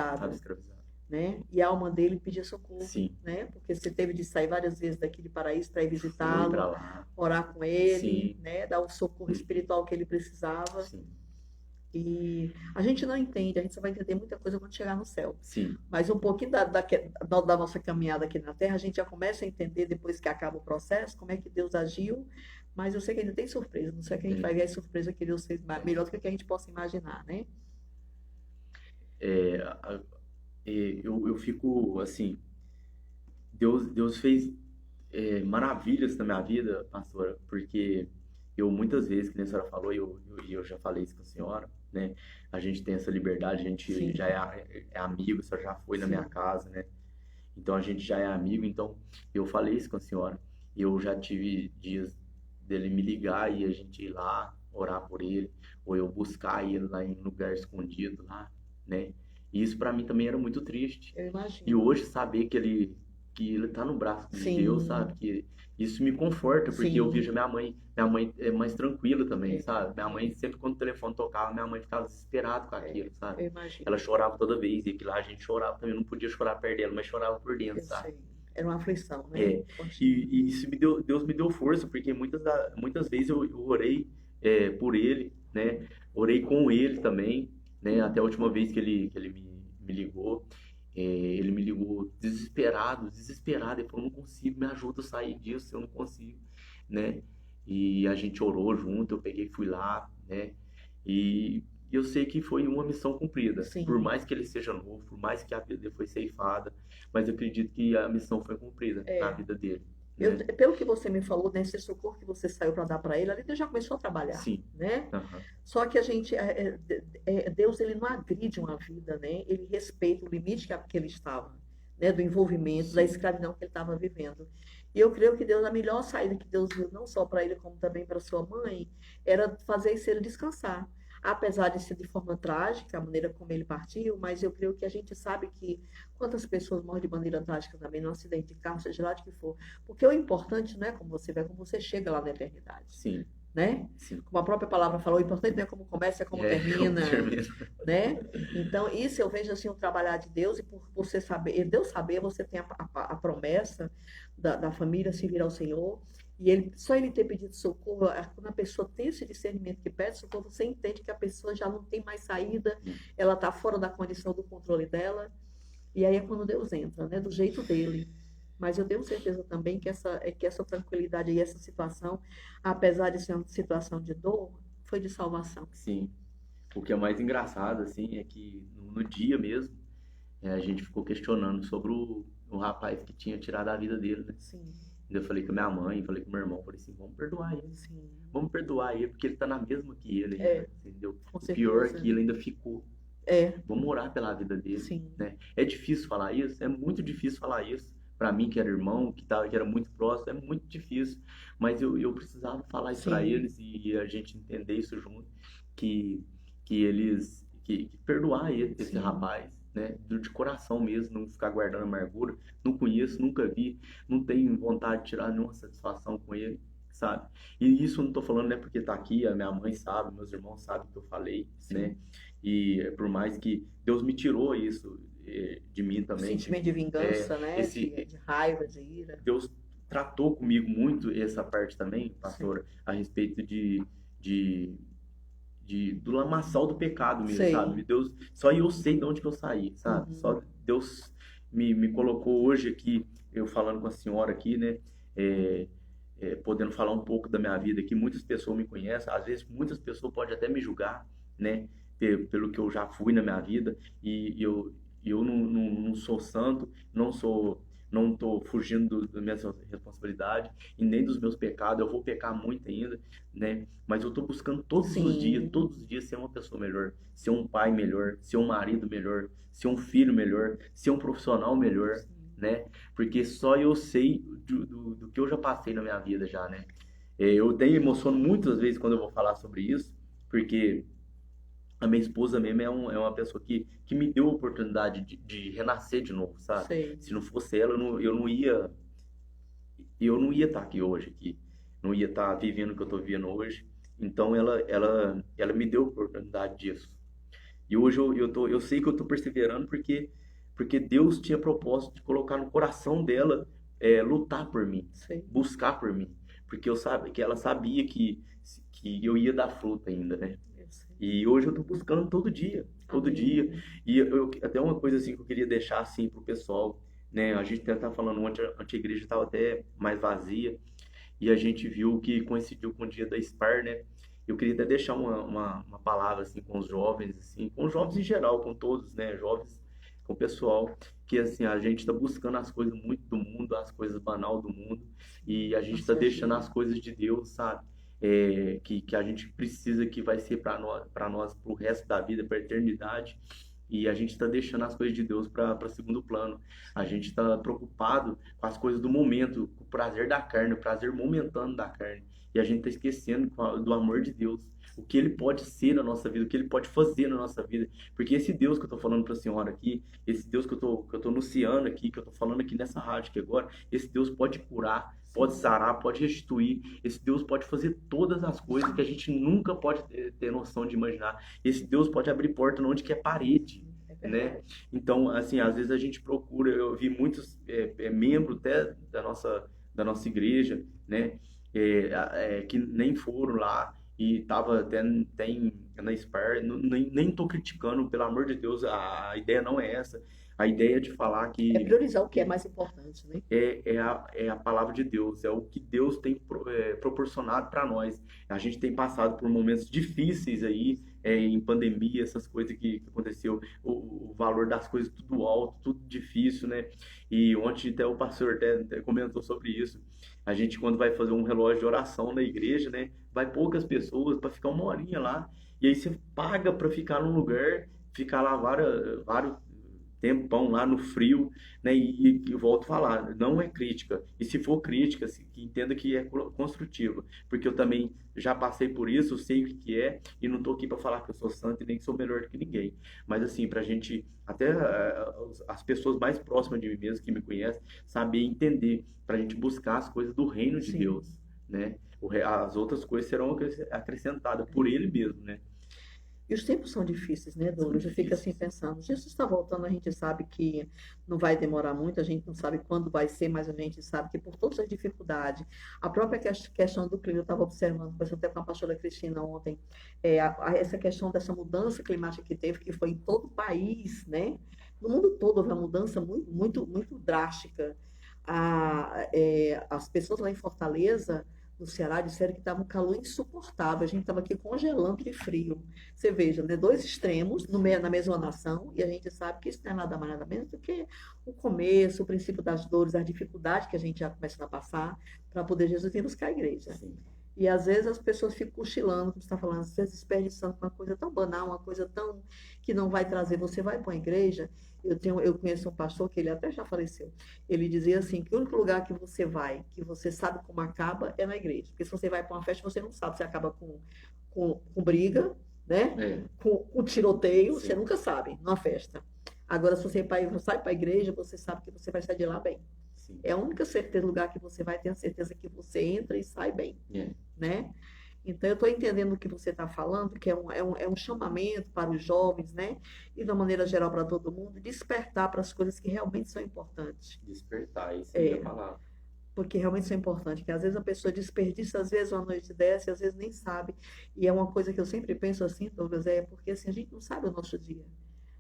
Estava escravizado, escravizado. né? E a alma dele pedia socorro, Sim, né? Porque você teve de sair várias vezes daquele paraíso para ir fui para visitá-lo, lá. orar com ele, Sim, né? Dar o socorro uhum, espiritual que ele precisava. sim, E a gente não entende, a gente só vai entender muita coisa quando chegar no céu. sim. Mas um pouquinho da nossa caminhada aqui na Terra, a gente já começa a entender depois que acaba o processo, como é que Deus agiu. Mas eu sei que ainda tem surpresa, não sei que a gente É, vai ver a surpresa que Deus fez melhor do que a gente possa imaginar, né? é, eu fico assim, Deus fez maravilhas na minha vida, pastora, porque eu muitas vezes, que nem a senhora falou, e eu já falei isso com a senhora, né? A gente tem essa liberdade, a gente já Sim, é amigo, a senhora já foi na minha sim, casa, né? Então a gente já é amigo, então eu falei isso com a senhora. Eu já tive dias dele me ligar e a gente ir lá orar por ele, ou eu buscar ele lá em lugar escondido lá, né? E isso para mim também era muito triste. Eu E imagino. hoje saber que ele tá no braço de Deus, sabe? Sim, Que isso me conforta, porque eu vejo sim. minha mãe é mais tranquila também, É, sabe? Minha é, mãe, sempre quando o telefone tocava, minha mãe ficava desesperada com é. aquilo, sabe? Eu Ela imagino. chorava toda vez, e que lá a gente chorava também, não podia chorar perto dela, mas chorava por dentro, Eu sabe? sei. Era uma aflição, né? É, Contínua. e isso Deus me deu força, porque muitas vezes eu orei por ele, né? Orei com ele também, né? Até a última vez que ele me ligou, ele me ligou desesperado, desesperado, ele falou, não consigo, me ajuda a sair disso, eu não consigo, né? E a gente orou junto, eu peguei, e fui lá, né? E eu sei que foi uma missão cumprida, por Sim. mais que ele seja novo, por mais que a vida dele foi ceifada, mas eu acredito que a missão foi cumprida na É. vida dele, Eu, né? pelo que você me falou, nesse socorro que você saiu para dar para ele, ali ele já começou a trabalhar, Sim. né? Aham. Só que a gente, Deus, ele não agride uma vida, né? Ele respeita o limite que ele estava, né? Do envolvimento, da Sim. escravidão que ele estava vivendo. E eu creio que Deus, a melhor saída que Deus viu, não só para ele, como também para sua mãe, era fazer esse ele descansar. Apesar de ser de forma trágica, a maneira como ele partiu, mas eu creio que a gente sabe que quantas pessoas morrem de maneira trágica também num acidente de carro, seja lá de que for. Porque o importante não é como você vai, como você chega lá na eternidade, Sim. né? Sim. Como a própria palavra falou, o importante não é como começa, é como Como termina, termina. né? Então, isso eu vejo assim, o trabalhar de Deus, e por você saber, e Deus saber, você tem a promessa da família se vir ao Senhor, e só ele ter pedido socorro, quando a pessoa tem esse discernimento que pede socorro, você entende que a pessoa já não tem mais saída, ela está fora da condição do controle dela, e aí é quando Deus entra, né? Do jeito dele. Mas eu tenho certeza também que essa tranquilidade e essa situação, apesar de ser uma situação de dor, foi de salvação. Sim. O que é mais engraçado, assim, é que no dia mesmo, a gente ficou questionando sobre o rapaz que tinha tirado a vida dele, né? Sim, Eu falei com a minha mãe, falei com o meu irmão, falei assim, sim. vamos perdoar ele, porque ele tá na mesma que ele ainda, É, entendeu? com O pior é certeza. que ele ainda ficou. É, Vamos orar pela vida dele, sim, né? É difícil falar isso, é muito difícil falar isso. Para mim, que era irmão, que era muito próximo, é muito difícil. Mas eu precisava falar isso para sim, eles e a gente entender isso junto, que, que perdoar esse sim, rapaz, né? De coração mesmo, não ficar guardando amargura. Não conheço, nunca vi, não tenho vontade de tirar nenhuma satisfação com ele, sabe? E isso eu não tô falando, né, porque tá aqui, a minha mãe sabe, meus irmãos sabem que eu falei, né? sim. E por mais que Deus me tirou isso de mim O também, sentimento de vingança, né? esse De raiva, de ira. Deus tratou comigo muito essa parte também, Sim, pastora, a respeito de, do lamaçal do pecado mesmo, sabe? sei. Deus, só eu sei de onde que eu saí, sabe? Uhum. Só Deus me colocou hoje aqui, eu falando com a senhora aqui, né? É, podendo falar um pouco da minha vida aqui. Muitas pessoas me conhecem, às vezes muitas pessoas podem até me julgar, né? Pelo que eu já fui na minha vida e eu não sou santo, não estou fugindo da minha responsabilidade e nem dos meus pecados. Eu vou pecar muito ainda, né? Mas eu estou buscando Sim, todos os dias ser uma pessoa melhor, ser um pai melhor, ser um marido melhor, ser um filho melhor, ser um profissional melhor, sim, né? Porque só eu sei do que eu já passei na minha vida já, né? Eu tenho emociono muitas vezes quando eu vou falar sobre isso, porque a minha esposa mesmo é uma pessoa que me deu a oportunidade de renascer de novo, sabe? sei. Se não fosse ela, eu não ia estar aqui hoje, aqui. Não ia estar vivendo o que eu estou vivendo hoje. Então ela me deu a oportunidade disso. E hoje eu sei que eu estou perseverando porque Deus tinha propósito de colocar no coração dela lutar por mim, Sei. buscar por mim, porque que ela sabia que eu ia dar fruto ainda, né? Eu sei. E hoje eu estou buscando todo dia. Amém. E até uma coisa assim que eu queria deixar assim pro pessoal, né? A gente até tá falando ontem, a igreja estava até mais vazia e a gente viu que coincidiu com o dia da SPAR, né? Eu queria até deixar uma palavra assim com os jovens, assim, com os jovens em geral, com todos, né? Jovens, com o pessoal, que assim, a gente está buscando as coisas muito do mundo, as coisas banal do mundo, e a gente está deixando Nostalgia. as coisas de Deus, sabe? Que a gente precisa que vai ser para nós, para o resto da vida, para a eternidade. E a gente está deixando as coisas de Deus para segundo plano. A gente Sim. está preocupado com as coisas do momento, com o prazer da carne, o prazer momentâneo da carne. E a gente está esquecendo do amor de Deus. o que ele pode ser na nossa vida, o que ele pode fazer na nossa vida. Porque esse Deus que eu estou falando para a senhora aqui, esse Deus que eu tô anunciando aqui, que eu estou falando aqui nessa rádio aqui agora, esse Deus pode curar, pode sarar, pode restituir. Esse Deus pode fazer todas as coisas que a gente nunca pode ter noção de imaginar. Esse Deus pode abrir porta onde que é parede, né? Então, assim, às vezes a gente procura, eu vi muitos membros até da nossa igreja, né? Que nem foram lá e tava até tem na SPAR, nem tô criticando, pelo amor de Deus, a ideia não é essa. A ideia é de falar É que priorizar o que é mais importante, né? é a palavra de Deus, é o que Deus tem proporcionado para nós. A gente tem passado por momentos difíceis aí, em pandemia, essas coisas que aconteceu, o valor das coisas tudo alto, tudo difícil, né? E ontem até o pastor até comentou sobre isso. A gente, quando vai fazer um relógio de oração na igreja, né? Vai poucas pessoas para ficar uma horinha lá, e aí você paga para ficar num lugar, ficar lá vários tempão lá no frio, né? E volto a falar, não é crítica. E se for crítica, que entenda que é construtiva, porque eu também já passei por isso, eu sei o que é, e não estou aqui para falar que eu sou santo e nem que sou melhor que ninguém. Mas assim, para a gente, até as pessoas mais próximas de mim mesmo, que me conhecem, saber entender, para a gente buscar as coisas do reino de Sim. Deus, né? As outras coisas serão acrescentadas por Ele mesmo, né? E os tempos são difíceis, né, Douglas? Eu fico assim pensando, Jesus está voltando, a gente sabe que não vai demorar muito, a gente não sabe quando vai ser, mas a gente sabe que por todas as dificuldades, a própria questão do clima, eu estava observando, conversando até com a pastora Cristina ontem, essa questão dessa mudança climática que teve, que foi em todo o país, né? No mundo todo houve uma mudança muito, muito, muito drástica. As pessoas lá em Fortaleza, no Ceará, disseram que estava um calor insuportável. A gente estava aqui congelando de frio. Você veja, né? Dois extremos na mesma nação, e a gente sabe que isso não é nada mais nada menos do que o começo, o princípio das dores, as dificuldades que a gente já começa a passar para poder Jesus vir buscar a igreja. Sim. E às vezes as pessoas ficam cochilando, como você está falando, às vezes desperdiçando uma coisa tão banal, uma coisa tão que não vai trazer. Você vai para uma igreja, eu conheço um pastor que ele até já faleceu. Ele dizia assim que o único lugar que você vai, que você sabe como acaba, é na igreja. Porque se você vai para uma festa, você não sabe se acaba com briga, né? Com tiroteio, Sim. você nunca sabe numa festa. Agora, se você sai para a igreja, você sabe que você vai sair de lá bem. Sim. É a única certeza, lugar que você vai ter a certeza que você entra e sai bem, né? Então, eu estou entendendo o que você está falando, que é um chamamento para os jovens, né? E, de uma maneira geral, para todo mundo, despertar para as coisas que realmente são importantes. Despertar, isso é a palavra. Porque realmente são importantes, que às vezes a pessoa desperdiça, às vezes uma noite dessa, e às vezes nem sabe. E é uma coisa que eu sempre penso assim, Douglas, porque assim, a gente não sabe o nosso dia.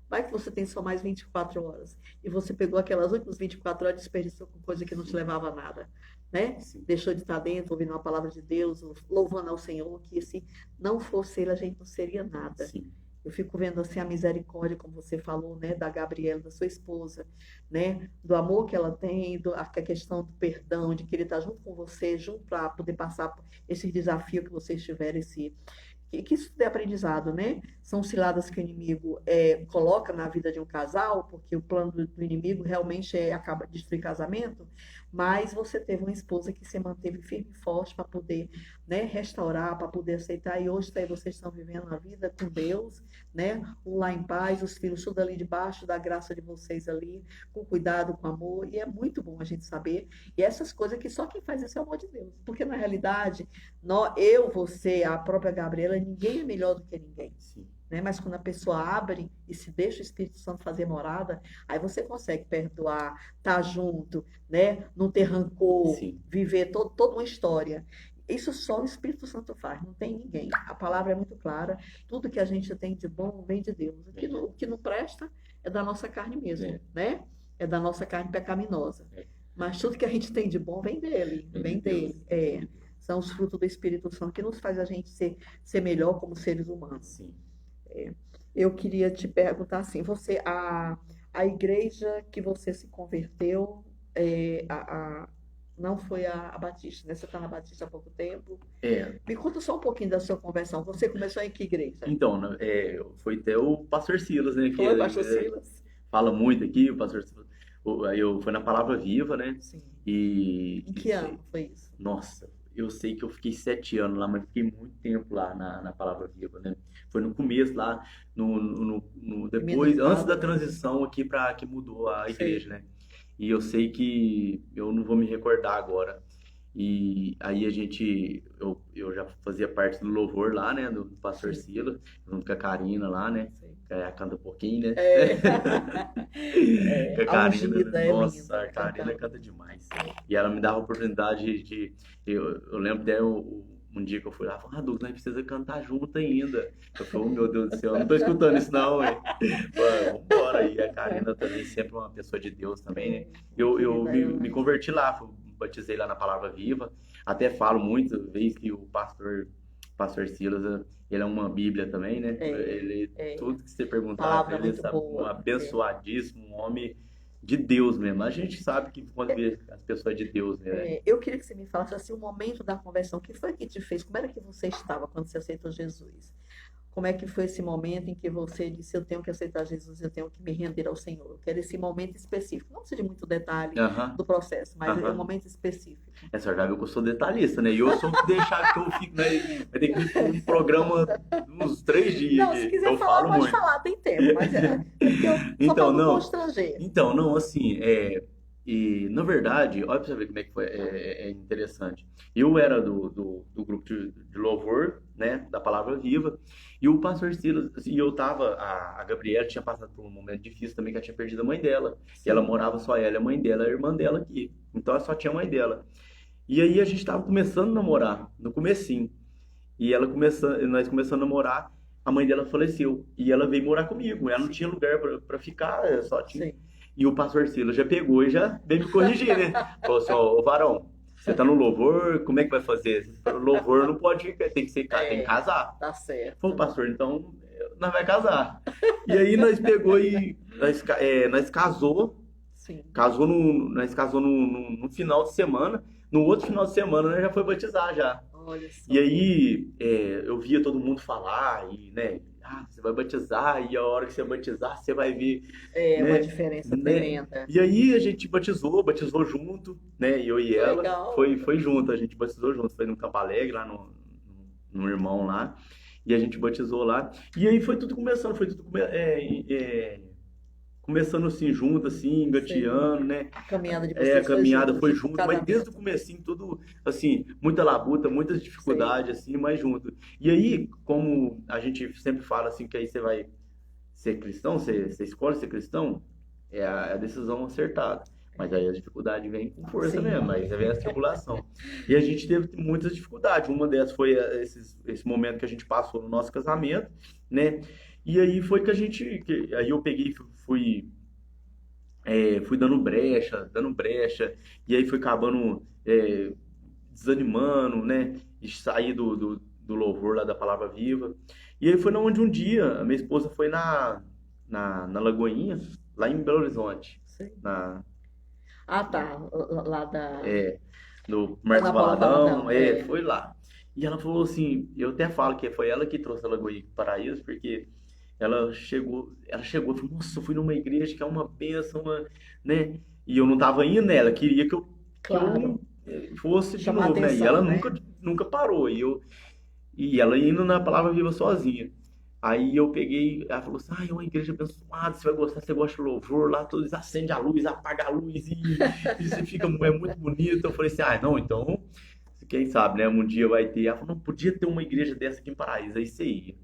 Vai que você tem só mais 24 horas. E você pegou aquelas últimas 24 horas e desperdiçou com coisa que não te levava a nada. Né? Deixou de estar dentro, ouvindo a palavra de Deus, louvando ao Senhor, que se não fosse Ele, a gente não seria nada. Sim. Eu fico vendo assim a misericórdia, como você falou, né, da Gabriela, da sua esposa, né, do amor que ela tem, a questão do perdão, de querer estar junto com você, junto para poder passar por esse desafio que vocês tiveram, que isso é aprendizado, né? São ciladas que o inimigo coloca na vida de um casal, porque o plano do inimigo realmente acaba de destruir casamento, mas você teve uma esposa que se manteve firme e forte para poder, né, restaurar, para poder aceitar, e hoje vocês estão vivendo a vida com Deus, né? Um lá em paz, os filhos tudo ali debaixo da graça de vocês ali, com cuidado, com amor, e é muito bom a gente saber, e essas coisas que só quem faz isso é o amor de Deus, porque na realidade, você, a própria Gabriela, ninguém é melhor do que ninguém. Sim. Né? Mas quando a pessoa abre e se deixa o Espírito Santo fazer morada, aí você consegue perdoar, estar junto, né? Não ter rancor, Sim. viver toda uma história. Isso só o Espírito Santo faz, não tem ninguém. A palavra é muito clara, tudo que a gente tem de bom vem de Deus. O que não presta é da nossa carne mesmo, né? É da nossa carne pecaminosa. Mas tudo que a gente tem de bom vem dele, vem dele. São os frutos do Espírito Santo que nos faz a gente ser melhor como seres humanos. Sim. Eu queria te perguntar assim, a igreja que você se converteu, não foi a Batista, né? Você está na Batista há pouco tempo. Me conta só um pouquinho da sua conversão. Você começou em que igreja? Então, foi até o pastor Silas, né? Foi o pastor Silas. Fala muito aqui, o pastor Silas. Foi na Palavra Viva, né? Sim. E em que ano foi isso? Nossa, eu sei que eu fiquei 7 anos lá, mas fiquei muito tempo lá na Palavra Viva, né? Foi no começo lá, Minas depois, antes da Gerais, né? transição aqui para que mudou a igreja, Sei, né? E eu sei que eu não vou me recordar agora. E aí eu já fazia parte do louvor lá, né? Do Pastor sim, Silas, junto com a Karina lá, né? sei. Que ela canta um pouquinho, né? É, Com a a Karina, ungida é nossa, linda a Karina cantando. canta demais. É, E ela me dava a oportunidade eu lembro até um dia que eu fui lá, falei, Douglas, nós precisa cantar junto ainda. Eu falei, oh, meu Deus do céu, eu não tô escutando isso não, hein? Falei, vambora. E a Karina também, sempre uma pessoa de Deus também, né? Eu ungida me ela. converti lá, batizei lá na Palavra Viva. Até falo muito, vez que o pastor Silas, ele é uma bíblia também, né? É, Ele, é, tudo que você perguntar pra palavra ele, ele muito sabe, um boa. É. abençoadíssimo, um homem de Deus mesmo. A gente sabe que quando vê as pessoas de Deus, né? Eu queria que você me falasse assim, o momento da conversão, o que foi que te fez? Como era que você estava quando você aceitou Jesus? Como é que foi esse momento em que você disse, eu tenho que aceitar Jesus, eu tenho que me render ao Senhor? Eu quero esse momento específico, não precisa de muito detalhe Aham, do processo, mas é um aham. momento específico. É, senhor já viu que eu sou detalhista, né? E eu sou o que deixar que eu fico, né? Vai ter que vir para um programa uns 3 dias Não, se aqui, que quiser eu falar, falo pode muito. falar, tem tempo, mas é porque eu só para Então, não não. constranger. Então, não, assim, e na verdade, olha pra você ver como é que foi, é interessante. Eu era do grupo de louvor, né, da Palavra Viva, e o pastor Silas, e eu tava, a Gabriela tinha passado por um momento difícil também, que ela tinha perdido a mãe dela, e ela Sim, morava só ela e a mãe dela, a irmã dela aqui, então ela só tinha a mãe dela. E aí a gente tava começando a namorar, no comecinho, e nós começando a namorar, a mãe dela faleceu, e ela veio morar comigo, ela não sim, tinha lugar pra ficar, só tinha sim. e o pastor Silas já pegou e já veio me corrigir, né? Falou assim, ó, ô varão, você tá no louvor, como é que vai fazer? O louvor não pode ficar, tem que É, casar. tá Falou, certo. pastor, então nós vai casar. E aí nós pegou e nós Sim, nós casou no final de semana, no outro final de semana nós já foi batizar já. olha E só. aí eu via todo mundo falar, e, né, você vai batizar, e a hora que você batizar, você vai ver, É uma né, diferença né? tremenda. E aí a gente batizou junto, né, eu e Que ela, legal. foi junto, a gente batizou junto, foi no Campo Alegre, lá no irmão lá, e a gente batizou lá, e aí foi tudo começando, começando assim, junto, assim, Sei. engateando, né? A caminhada de A vocês foi caminhada junto, foi tipo um junto, mas desde o casamento. comecinho tudo, assim, muita labuta, muitas Sei. dificuldades, assim, mas junto. E aí, como a gente sempre fala, assim, que aí você vai ser cristão, você escolhe ser cristão, é a decisão acertada. Mas aí a dificuldade vem com força mesmo, Sim. aí vem a tribulação. E a gente teve muitas dificuldades. Uma dessas foi esse momento que a gente passou no nosso casamento, né? E aí foi que aí eu peguei, fui dando brecha, e aí fui acabando desanimando, né? E sair do louvor lá da Palavra Viva. E aí foi onde um dia a minha esposa foi na Lagoinha, lá em Belo Horizonte, Sei. na, Ah, tá. Lá da. é, no É Marcos na Paula Valadão, Valadão. É. foi lá. E ela falou assim, eu até falo que foi ela que trouxe a Lagoinha para Paraíso, porque ela chegou e falou, nossa, eu fui numa igreja que é uma bênção, né? E eu não tava indo nela, queria que eu Claro. fosse de Chamar novo, né? E ela atenção, nunca, né? nunca parou. E ela indo na Palavra Viva sozinha. Aí eu peguei, ela falou assim, é uma igreja abençoada, você vai gostar, você gosta de louvor, lá todos acende a luz, apaga a luz e você fica, é muito bonito. Eu falei assim, não, então, quem sabe, né? Um dia vai ter. Ela falou, não, podia ter uma igreja dessa aqui em Paraíso, aí você ia.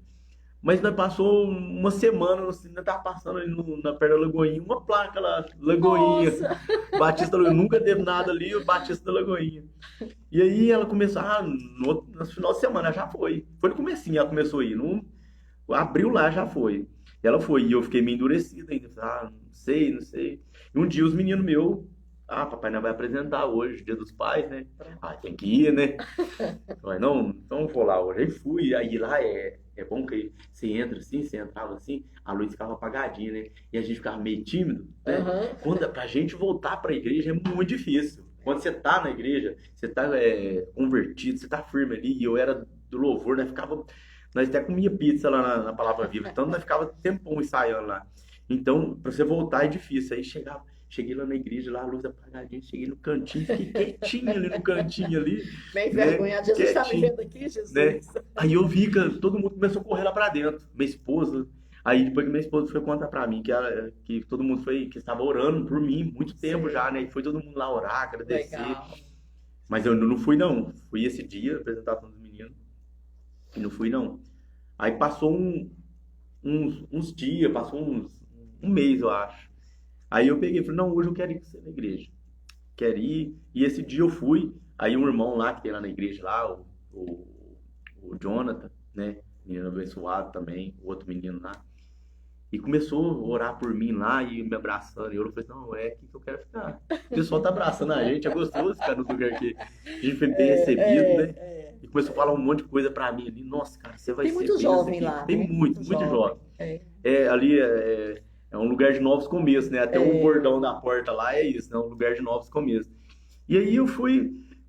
Mas nós passou uma semana, ainda tava passando ali na perna da Lagoinha, uma placa lá, Lagoinha, Nossa! Batista da Lagoinha, nunca teve nada ali, o Batista da Lagoinha. E aí ela começou, no final de semana já foi. Foi no comecinho, ela começou a ir, no, abril lá já foi. Ela foi, e eu fiquei meio endurecido ainda, não sei, não sei. E um dia os meninos meus, papai não vai apresentar hoje, Dia dos Pais, né? Tem que ir, né? Falei, não, então eu vou lá hoje. Aí fui, aí lá é bom que você entra assim, você entrava assim, a luz ficava apagadinha, né? E a gente ficava meio tímido, né? Aham. Pra gente voltar pra igreja é muito difícil. Quando você tá na igreja, você tá convertido, você tá firme ali, e eu era do louvor, né? Nós até comia pizza lá na Palavra Viva, então nós ficava tempão ensaiando lá. Então, pra você voltar é difícil. Aí chegava, Cheguei lá na igreja, lá a luz apagadinha, cheguei no cantinho, fiquei quietinho ali no cantinho ali, Bem né? envergonhado. Jesus está me Quietinho, vendo aqui, Jesus. né? Aí eu vi que todo mundo começou a correr lá pra dentro, minha esposa. Aí depois que minha esposa foi contar pra mim que todo mundo que estava orando por mim muito tempo Sei. já, né? E foi todo mundo lá orar, agradecer. Legal. Mas eu não fui não. Fui esse dia, apresentação dos meninos, e não fui não. Aí passou uns dias, passou um mês, eu acho. Aí eu peguei e falei, não, hoje eu quero ir com você na igreja. Quero ir. E esse dia eu fui. Aí um irmão lá que tem lá na igreja lá, o, o Jonathan, né? Menino abençoado também, o outro menino lá. E começou a orar por mim lá e me abraçando. E eu falei, não, é aqui que eu quero ficar. O pessoal tá abraçando a gente, é gostoso ficar no lugar que a gente foi bem recebido, né? E começou a falar um monte de coisa pra mim ali. Nossa, cara, você vai Tem ser muito benção jovem aqui. lá, Tem né? muito jovem. É. Ali é um lugar de novos começos, né? Até o É. bordão da porta lá é isso, né? Um lugar de novos começos. E aí eu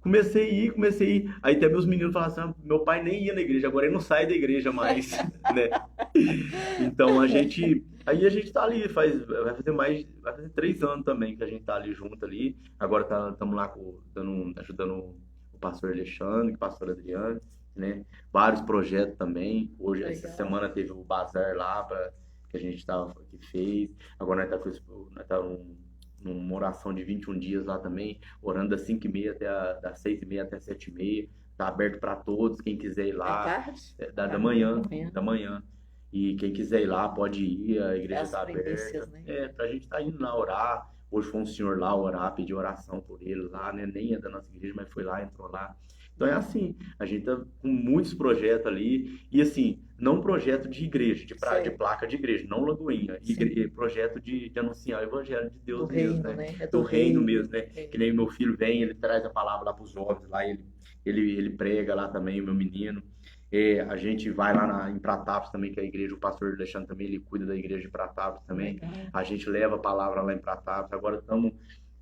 comecei a ir. Aí até meus meninos falaram assim, meu pai nem ia na igreja, agora ele não sai da igreja mais, né? Então aí a gente tá ali, vai fazer 3 anos também que a gente tá ali junto ali. Agora estamos lá ajudando o pastor Alexandre, o pastor Adriano, né? Vários projetos também. Hoje, essa Legal. semana teve o bazar lá que a gente que fez. Agora nós tá numa oração de 21 dias lá também, orando das 5h30 das 6h30 até 7h30. Tá aberto para todos, quem quiser ir É lá. tarde? Da manhã, Da manhã. da manhã. E quem quiser ir lá pode ir, a igreja As está primícias, aberta. né? Pra gente estar indo lá orar. Hoje foi um senhor lá orar, pedir oração por ele lá, né? Nem é da nossa igreja, mas foi lá, entrou lá. Então é assim, a gente tá com muitos projetos ali, e assim, não projeto de igreja, de Sei. placa de igreja, não Lagoinha, Sim. projeto de anunciar o evangelho de Do Deus mesmo, reino, né? né? É Do reino mesmo, né? É. Que nem meu filho vem, ele traz a palavra lá para os jovens, lá ele prega lá também, o meu menino. A gente vai lá em Pratápolis também, que é a igreja, o pastor Alexandre também, ele cuida da igreja de Pratápolis também. Legal. A gente leva a palavra lá em Pratápolis, agora estamos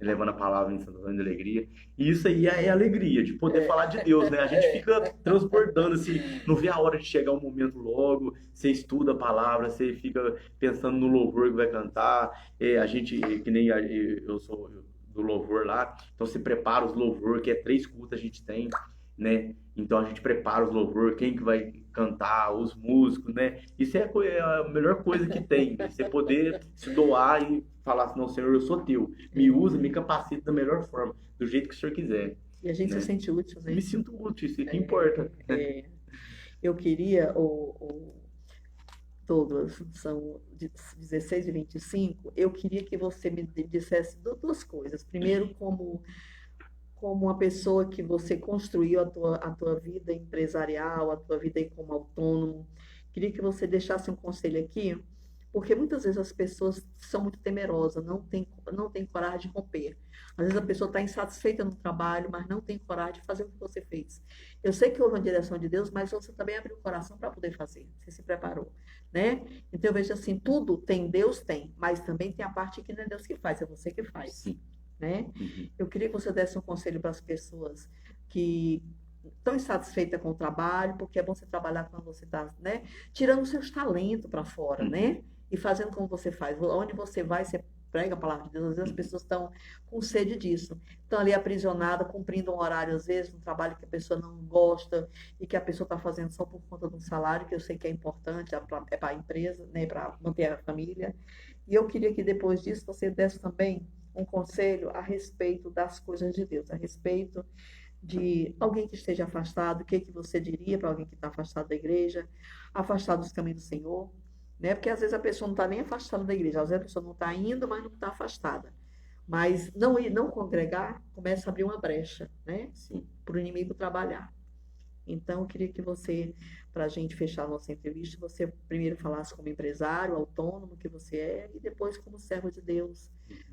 levando a palavra em Santo Antônio de Alegria. E isso aí é a alegria de poder falar de Deus, né? A gente fica transbordando, assim, não vê a hora de chegar o momento logo, você estuda a palavra, você fica pensando no louvor que vai cantar. A gente, que nem eu sou do louvor lá, então você prepara os louvor, que é 3 cultos a gente tem, né? Então a gente prepara os louvor, quem que vai cantar, os músicos, né? Isso é a melhor coisa que tem, né? Você poder se doar e falar assim, não, Senhor, eu sou teu. Me usa, me capacita da melhor forma, do jeito que o Senhor quiser. E a gente né? se sente útil, né? Me sinto útil, isso que importa. Eu queria, Douglas, são 16h25, eu queria que você me dissesse 2 coisas. Primeiro, como uma pessoa que você construiu a tua vida empresarial, a tua vida aí como autônomo. Queria que você deixasse um conselho aqui, porque muitas vezes as pessoas são muito temerosas, não tem coragem de romper. Às vezes a pessoa está insatisfeita no trabalho, mas não tem coragem de fazer o que você fez. Eu sei que houve uma direção de Deus, mas você também abriu o coração para poder fazer. Você se preparou, né? Então eu vejo assim, tudo tem, Deus tem, mas também tem a parte que não é Deus que faz, é você que faz. Sim. Né? Eu queria que você desse um conselho para as pessoas que estão insatisfeitas com o trabalho, porque é bom você trabalhar quando você está, né? Tirando os seus talentos para fora, né? E fazendo como você faz. Onde você vai, você prega a palavra de Deus. Às vezes as pessoas estão com sede disso. Estão ali aprisionadas, cumprindo um horário, às vezes, um trabalho que a pessoa não gosta e que a pessoa está fazendo só por conta de um salário, que eu sei que é importante, é para a empresa, né? Para manter a família. E eu queria que depois disso você desse também um conselho a respeito das coisas de Deus, a respeito de alguém que esteja afastado, o que você diria para alguém que está afastado da igreja, afastado dos caminhos do Senhor, né? Porque às vezes a pessoa não está nem afastada da igreja, às vezes a pessoa não está indo, mas não está afastada. Mas não congregar começa a abrir uma brecha, né? Para o inimigo trabalhar. Então, eu queria que você, para a gente fechar a nossa entrevista, você primeiro falasse como empresário, autônomo que você é, e depois como servo de Deus,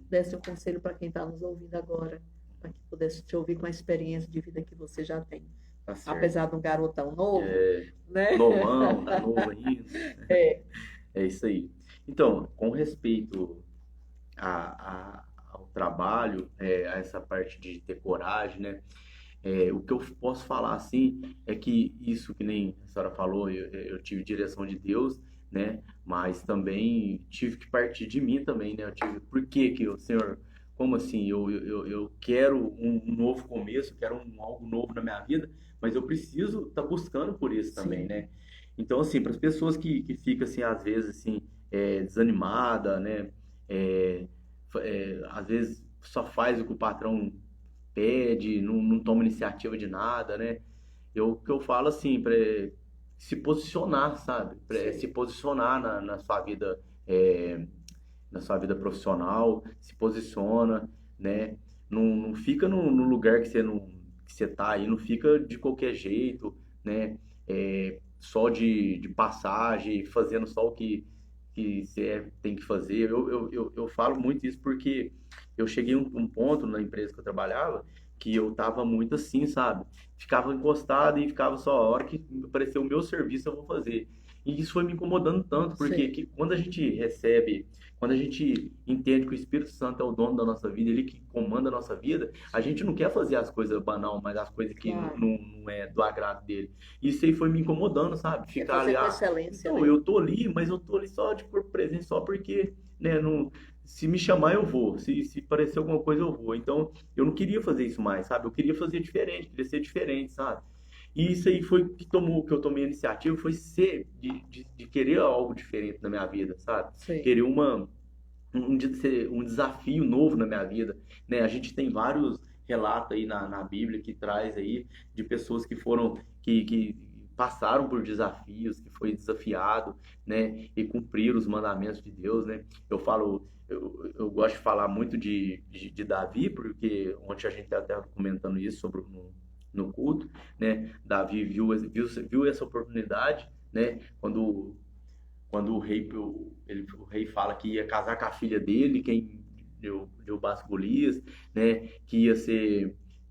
desse um conselho para quem está nos ouvindo agora, para que pudesse te ouvir com a experiência de vida que você já tem. Tá certo. Apesar de um garotão novo, né? Novão, tá novo ainda. É isso aí. Então, com respeito ao trabalho, a essa parte de ter coragem, né? O que eu posso falar assim é que isso que nem a senhora falou, eu tive direção de Deus, né? Mas também tive que partir de mim também, né? Por que que o Senhor como assim? Eu quero um novo começo, eu quero algo novo na minha vida, mas eu preciso estar buscando por isso também, Sim, né? Então, assim, para as pessoas que ficam, assim, às vezes, assim, desanimada, né? É, às vezes só faz o que o patrão pede, não toma iniciativa de nada, né? O que eu falo, assim, para se posicionar, sabe? Se sei. posicionar é, na sua vida profissional, se posiciona, né? Não fica no lugar que você não que você tá aí, não fica de qualquer jeito, né? Só de passagem, fazendo só o que você tem que fazer. Eu falo muito isso porque eu cheguei a um ponto na empresa que eu trabalhava que eu tava muito assim, sabe? Ficava encostado e ficava só a hora que apareceu o meu serviço eu vou fazer. E isso foi me incomodando tanto, porque Sei. quando a gente recebe, quando a gente entende que o Espírito Santo é o dono da nossa vida, ele que comanda a nossa vida, a gente não quer fazer as coisas banal, mas as coisas que Claro. não é do agrado dele. Isso aí foi me incomodando, sabe? É Ficar ali, fazer com excelência, então né? eu tô ali, mas eu tô ali só de corpo presente, só porque, né, não, se me chamar eu vou, se parecer alguma coisa eu vou. Então eu não queria fazer isso mais, sabe? Eu queria fazer diferente, queria ser diferente, sabe? E isso aí foi que eu tomei a iniciativa, foi de querer algo diferente na minha vida, sabe? Sei. Querer um desafio novo na minha vida, né? A gente tem vários relatos aí na Bíblia que traz aí de pessoas que passaram por desafios, que foi desafiado, né? E cumpriram os mandamentos de Deus, né? Eu gosto de falar muito de Davi, porque ontem a gente até comentando isso no culto, né? Davi viu essa oportunidade, né? Quando o rei fala que ia casar com a filha dele, quem deu Basco Golias, né? Que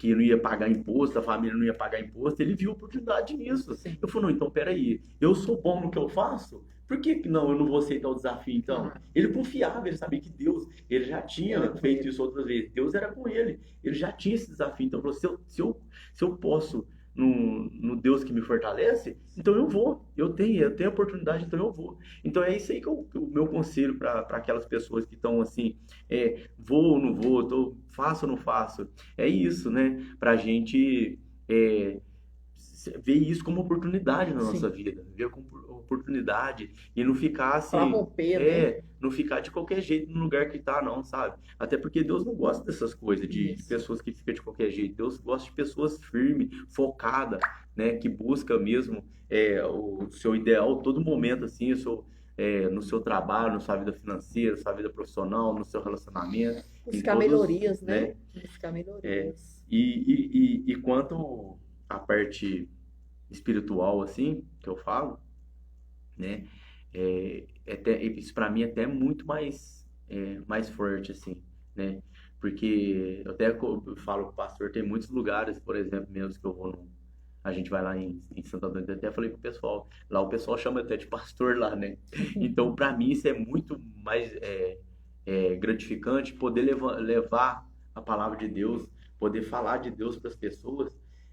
não ia pagar imposto, a família não ia pagar imposto, ele viu oportunidade nisso. Sim, Eu falei, não, então peraí, eu sou bom no que eu faço? Por que não, eu não vou aceitar o desafio então? claro. Ele confiava, ele sabia que Deus, ele já Era tinha com feito ele. isso outras vezes, Deus era com ele já tinha esse desafio. Então, ele falou, se eu posso no Deus que me fortalece, então eu vou, eu tenho oportunidade, então eu vou. Então é isso aí que o meu conselho para aquelas pessoas que estão assim, vou ou não vou, faço ou não faço. É isso, né? Para a gente é, ver isso como oportunidade na nossa Sim. vida, ver como oportunidade e não ficar Para assim, romper, né? não ficar de qualquer jeito no lugar que tá, não, sabe? Até porque Deus não gosta dessas coisas, de Isso. pessoas que ficam de qualquer jeito. Deus gosta de pessoas firmes, focadas, né? Que busca mesmo o seu ideal todo momento, assim, no seu trabalho, na sua vida financeira, na sua vida profissional, no seu relacionamento, em Buscar todos, melhorias, né? né? Buscar melhorias. E quanto à parte espiritual, assim, que eu falo, né? Isso para mim até é muito mais forte, assim, né? Porque eu falo com o pastor, tem muitos lugares, por exemplo, mesmo que eu vou a gente vai lá em Santo Antônio, eu até falei pro pessoal, lá o pessoal chama até de pastor lá, né? Então, para mim, isso é muito mais gratificante poder levar a palavra de Deus, poder falar de Deus para as pessoas,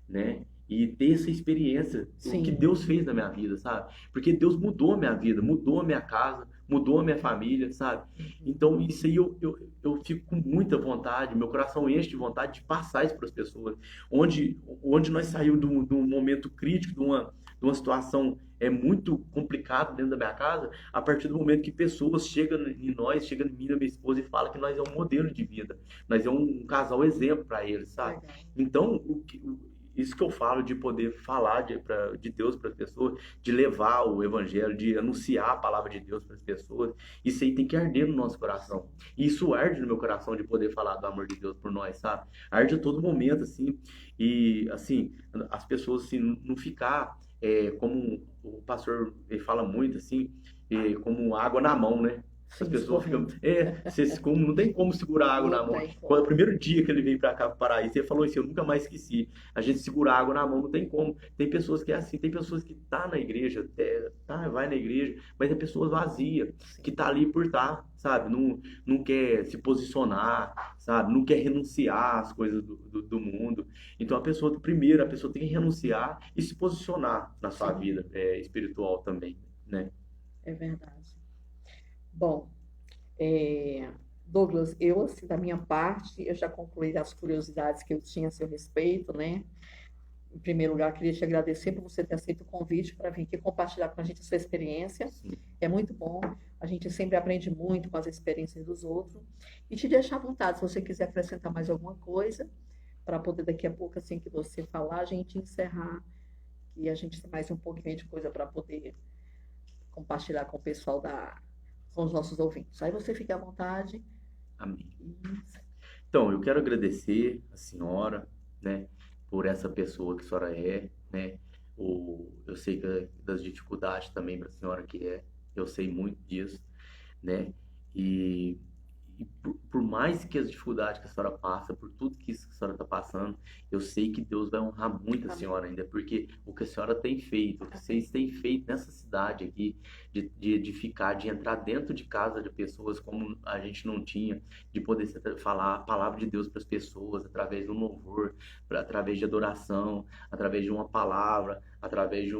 né? E ter essa experiência, o que Sim. Deus fez na minha vida, sabe? Porque Deus mudou a minha vida, mudou a minha casa, mudou a minha família, sabe? Uhum. Então, isso aí eu fico com muita vontade, meu coração enche de vontade de passar isso para as pessoas. Onde nós saímos de um momento crítico, de uma situação muito complicada dentro da minha casa, a partir do momento que pessoas chegam em nós, chegam em mim, na minha esposa e falam que nós é um modelo de vida, nós é um casal exemplo para eles, sabe? Legal. Então, isso que eu falo de poder falar de Deus para as pessoas, de levar o evangelho, de anunciar a palavra de Deus para as pessoas, isso aí tem que arder no nosso coração. E isso arde no meu coração de poder falar do amor de Deus por nós, sabe? Arde a todo momento, assim. E, assim, as pessoas, assim, não ficar como o pastor ele fala muito, assim, como água na mão, né? As Sim, pessoas ficam, escorrendo. não tem como segurar água na Não mão. tem Quando é o como. primeiro dia que ele veio para cá, para Paraíso, ele falou isso, eu nunca mais esqueci. A gente segurar água na mão, não tem como. Tem pessoas que é assim, tem pessoas que tá na igreja, vai na igreja, mas é pessoa vazia, que Sim. tá ali por tá, sabe? Não quer se posicionar, sabe? Não quer renunciar às coisas do mundo. Então primeiro, a pessoa tem que renunciar e se posicionar na sua Sim, vida espiritual também, né? é verdade. Bom, é, Douglas, eu, assim, da minha parte, eu já concluí as curiosidades que eu tinha a seu respeito, né? Em primeiro lugar, queria te agradecer por você ter aceito o convite para vir aqui compartilhar com a gente a sua experiência. Sim. É muito bom. A gente sempre aprende muito com as experiências dos outros. E te deixar à vontade, se você quiser acrescentar mais alguma coisa, para poder daqui a pouco, assim que você falar, a gente encerrar. E a gente tem mais um pouquinho de coisa para poder compartilhar com o pessoal com os nossos ouvintes. Aí você fica à vontade. Amém. E Então, eu quero agradecer a senhora, né, por essa pessoa que a senhora é, né? Eu sei das dificuldades também para a senhora que é, eu sei muito disso, né? E, por mais que as dificuldades que a senhora passa, por tudo que isso que a senhora está passando, eu sei que Deus vai honrar muito a amém. senhora ainda, porque o que a senhora tem feito, o que vocês têm feito nessa cidade aqui, de edificar, de entrar dentro de casa de pessoas como a gente não tinha, de poder falar a palavra de Deus para as pessoas, através do louvor, através de adoração, através de uma palavra, através de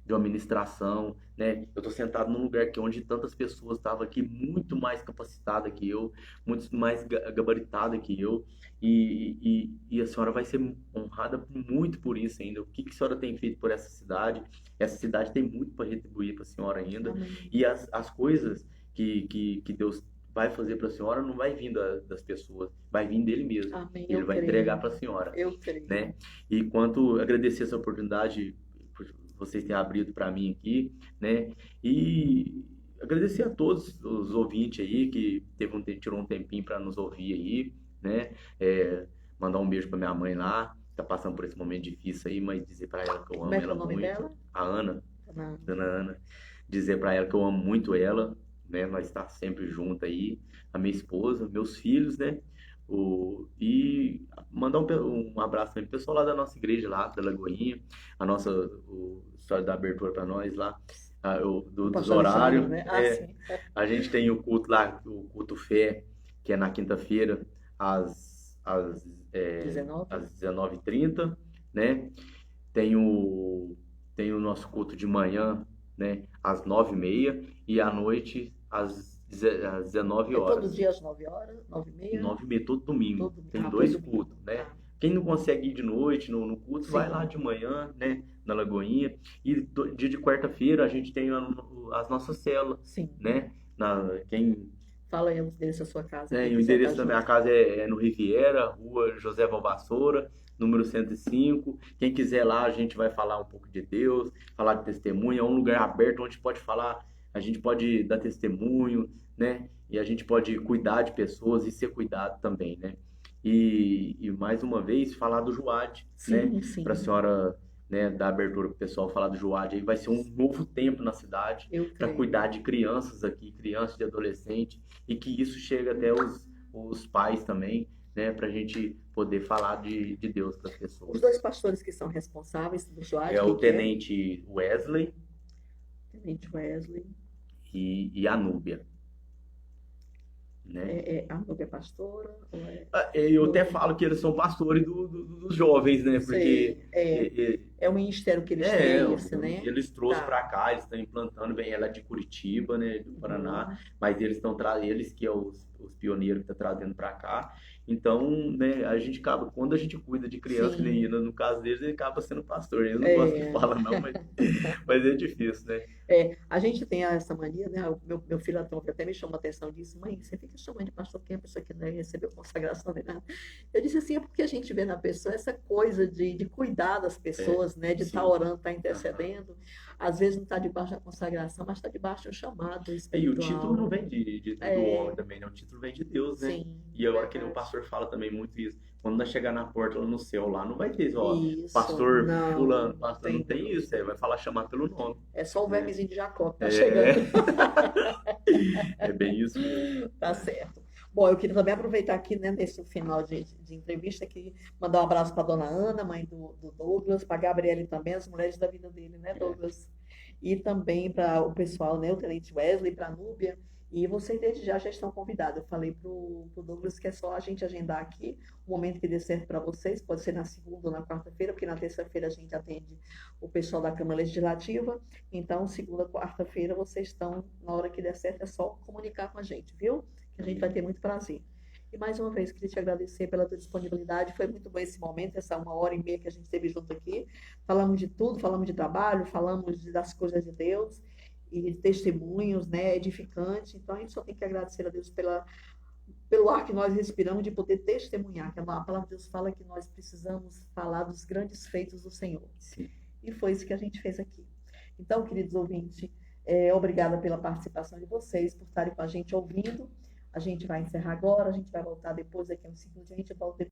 uma ministração, né? Eu estou sentado num lugar que onde tantas pessoas estavam aqui muito mais capacitada que eu, muito mais gabaritada que eu, e a senhora vai ser honrada muito por isso ainda. O que que a senhora tem feito por essa cidade? Essa cidade tem muito para retribuir para a senhora ainda, Amém. e as coisas que Deus vai fazer para a senhora não vai vir das pessoas, vai vir dele mesmo. Amém. Ele Eu vai creio. entregar para a senhora, Eu creio. né? E quanto agradecer essa oportunidade por vocês terem abrido para mim aqui, né? E agradecer a todos os ouvintes aí que tirou um tempinho para nos ouvir aí, né? Mandar um beijo para minha mãe lá, tá passando por esse momento difícil aí, mas dizer para ela que eu Como amo é que é ela o nome muito, dela? a Ana, Ana. Dona Ana, dizer para ela que eu amo muito ela, né? Nós está sempre junto aí, a minha esposa, meus filhos, né? E mandar um abraço também pro pessoal lá da nossa igreja lá, da Lagoinha, o história da abertura para nós lá, O dos pastor Alexandre, horários. né? Sim. A gente tem o culto lá, o culto fé, que é na quinta-feira, às, às, às 19h30, né? Tem o nosso culto de manhã, né? Às 9h30 e à noite às 19 É horas. todo dia às 9 horas, 9h30? 9h30, todo domingo. Tem Todo dois domingo. cultos, né? Ah, Quem não consegue ir de noite no culto, sim. vai lá de manhã, né? Na Lagoinha. E dia de quarta-feira a gente tem as nossas células, Sim. né? Fala aí o endereço da sua casa. O quem quiser endereço tá da minha junto. casa é no Riviera, Rua José Valvassoura, número 105. Quem quiser lá, a gente vai falar um pouco de Deus, falar de testemunho. É um lugar aberto onde pode falar, a gente pode dar testemunho, né? E a gente pode cuidar de pessoas e ser cuidado também, né? E mais uma vez, falar do Juad, né? Sim, sim. Para a senhora, né, dar abertura para o pessoal falar do Juad. Aí vai ser um novo tempo na cidade Eu para creio. cuidar de crianças aqui, crianças e adolescentes, e que isso chegue até os pais também, né, para a gente poder falar de Deus para as Os pessoas. dois pastores que são responsáveis do SWAT, É o quem que é? Tenente Wesley Tenente Wesley. e a Núbia, né? A Nubia é pastora? Ou é... Eu até falo que eles são pastores dos jovens, né? Porque Sei. É o ministério que eles têm, esse, né? eles trouxeram Tá. para cá, eles estão implantando bem. Ela é de Curitiba, né? Do Paraná, Uhum. mas eles estão eles que é os pioneiros que estão trazendo para cá. Então, né? A gente acaba, quando a gente cuida de criança, que nem Sim. no caso deles, ele acaba sendo pastor. Eu não gosto que fala não, mas é difícil, né? A gente tem essa mania, né? O meu filho até me chamou a atenção disso. Mãe, você fica chamando de pastor quem é a pessoa que não recebeu consagração nem nada. Eu disse assim, é porque a gente vê na pessoa essa coisa de cuidar das pessoas, né? De estar sim. orando, estar intercedendo. Às vezes não está debaixo da consagração, mas está debaixo do chamado E espiritual. o título não vem do homem também, né? O título vem de Deus, né? Sim, E agora que verdade. o pastor fala também muito isso. Quando nós chegar na porta lá no céu, lá não vai ter, ó, Isso, pastor não, fulano, pastor, não tem tem isso, vai falar chamar pelo nome. É só o vermezinho de Jacó que tá É. chegando. É bem isso mesmo. Tá certo. Bom, eu queria também aproveitar aqui, né, nesse final de entrevista, aqui, mandar um abraço para dona Ana, mãe do Douglas, para a Gabriele também, as mulheres da vida dele, né, Douglas? E também para o pessoal, né, o Tenente Wesley, para a Núbia. E vocês desde já estão convidados. Eu falei para o Douglas que é só a gente agendar aqui o momento que dê certo para vocês. Pode ser na segunda ou na quarta-feira, porque na terça-feira a gente atende o pessoal da Câmara Legislativa. Então, segunda, quarta-feira, vocês estão, na hora que der certo, é só comunicar com a gente, viu? A gente vai ter muito prazer. E mais uma vez, queria te agradecer pela tua disponibilidade. Foi muito bom esse momento, essa 1h30 que a gente esteve junto aqui. Falamos de tudo, falamos de trabalho, das coisas de Deus e de testemunhos, né, edificantes. Então, a gente só tem que agradecer a Deus pelo ar que nós respiramos, de poder testemunhar, que a palavra de Deus fala que nós precisamos falar dos grandes feitos do Senhor. Sim. E foi isso que a gente fez aqui. Então, queridos ouvintes, obrigada pela participação de vocês, por estarem com a gente ouvindo. A gente vai encerrar agora, a gente vai voltar depois, daqui a uns 5 minutos, a gente volta depois.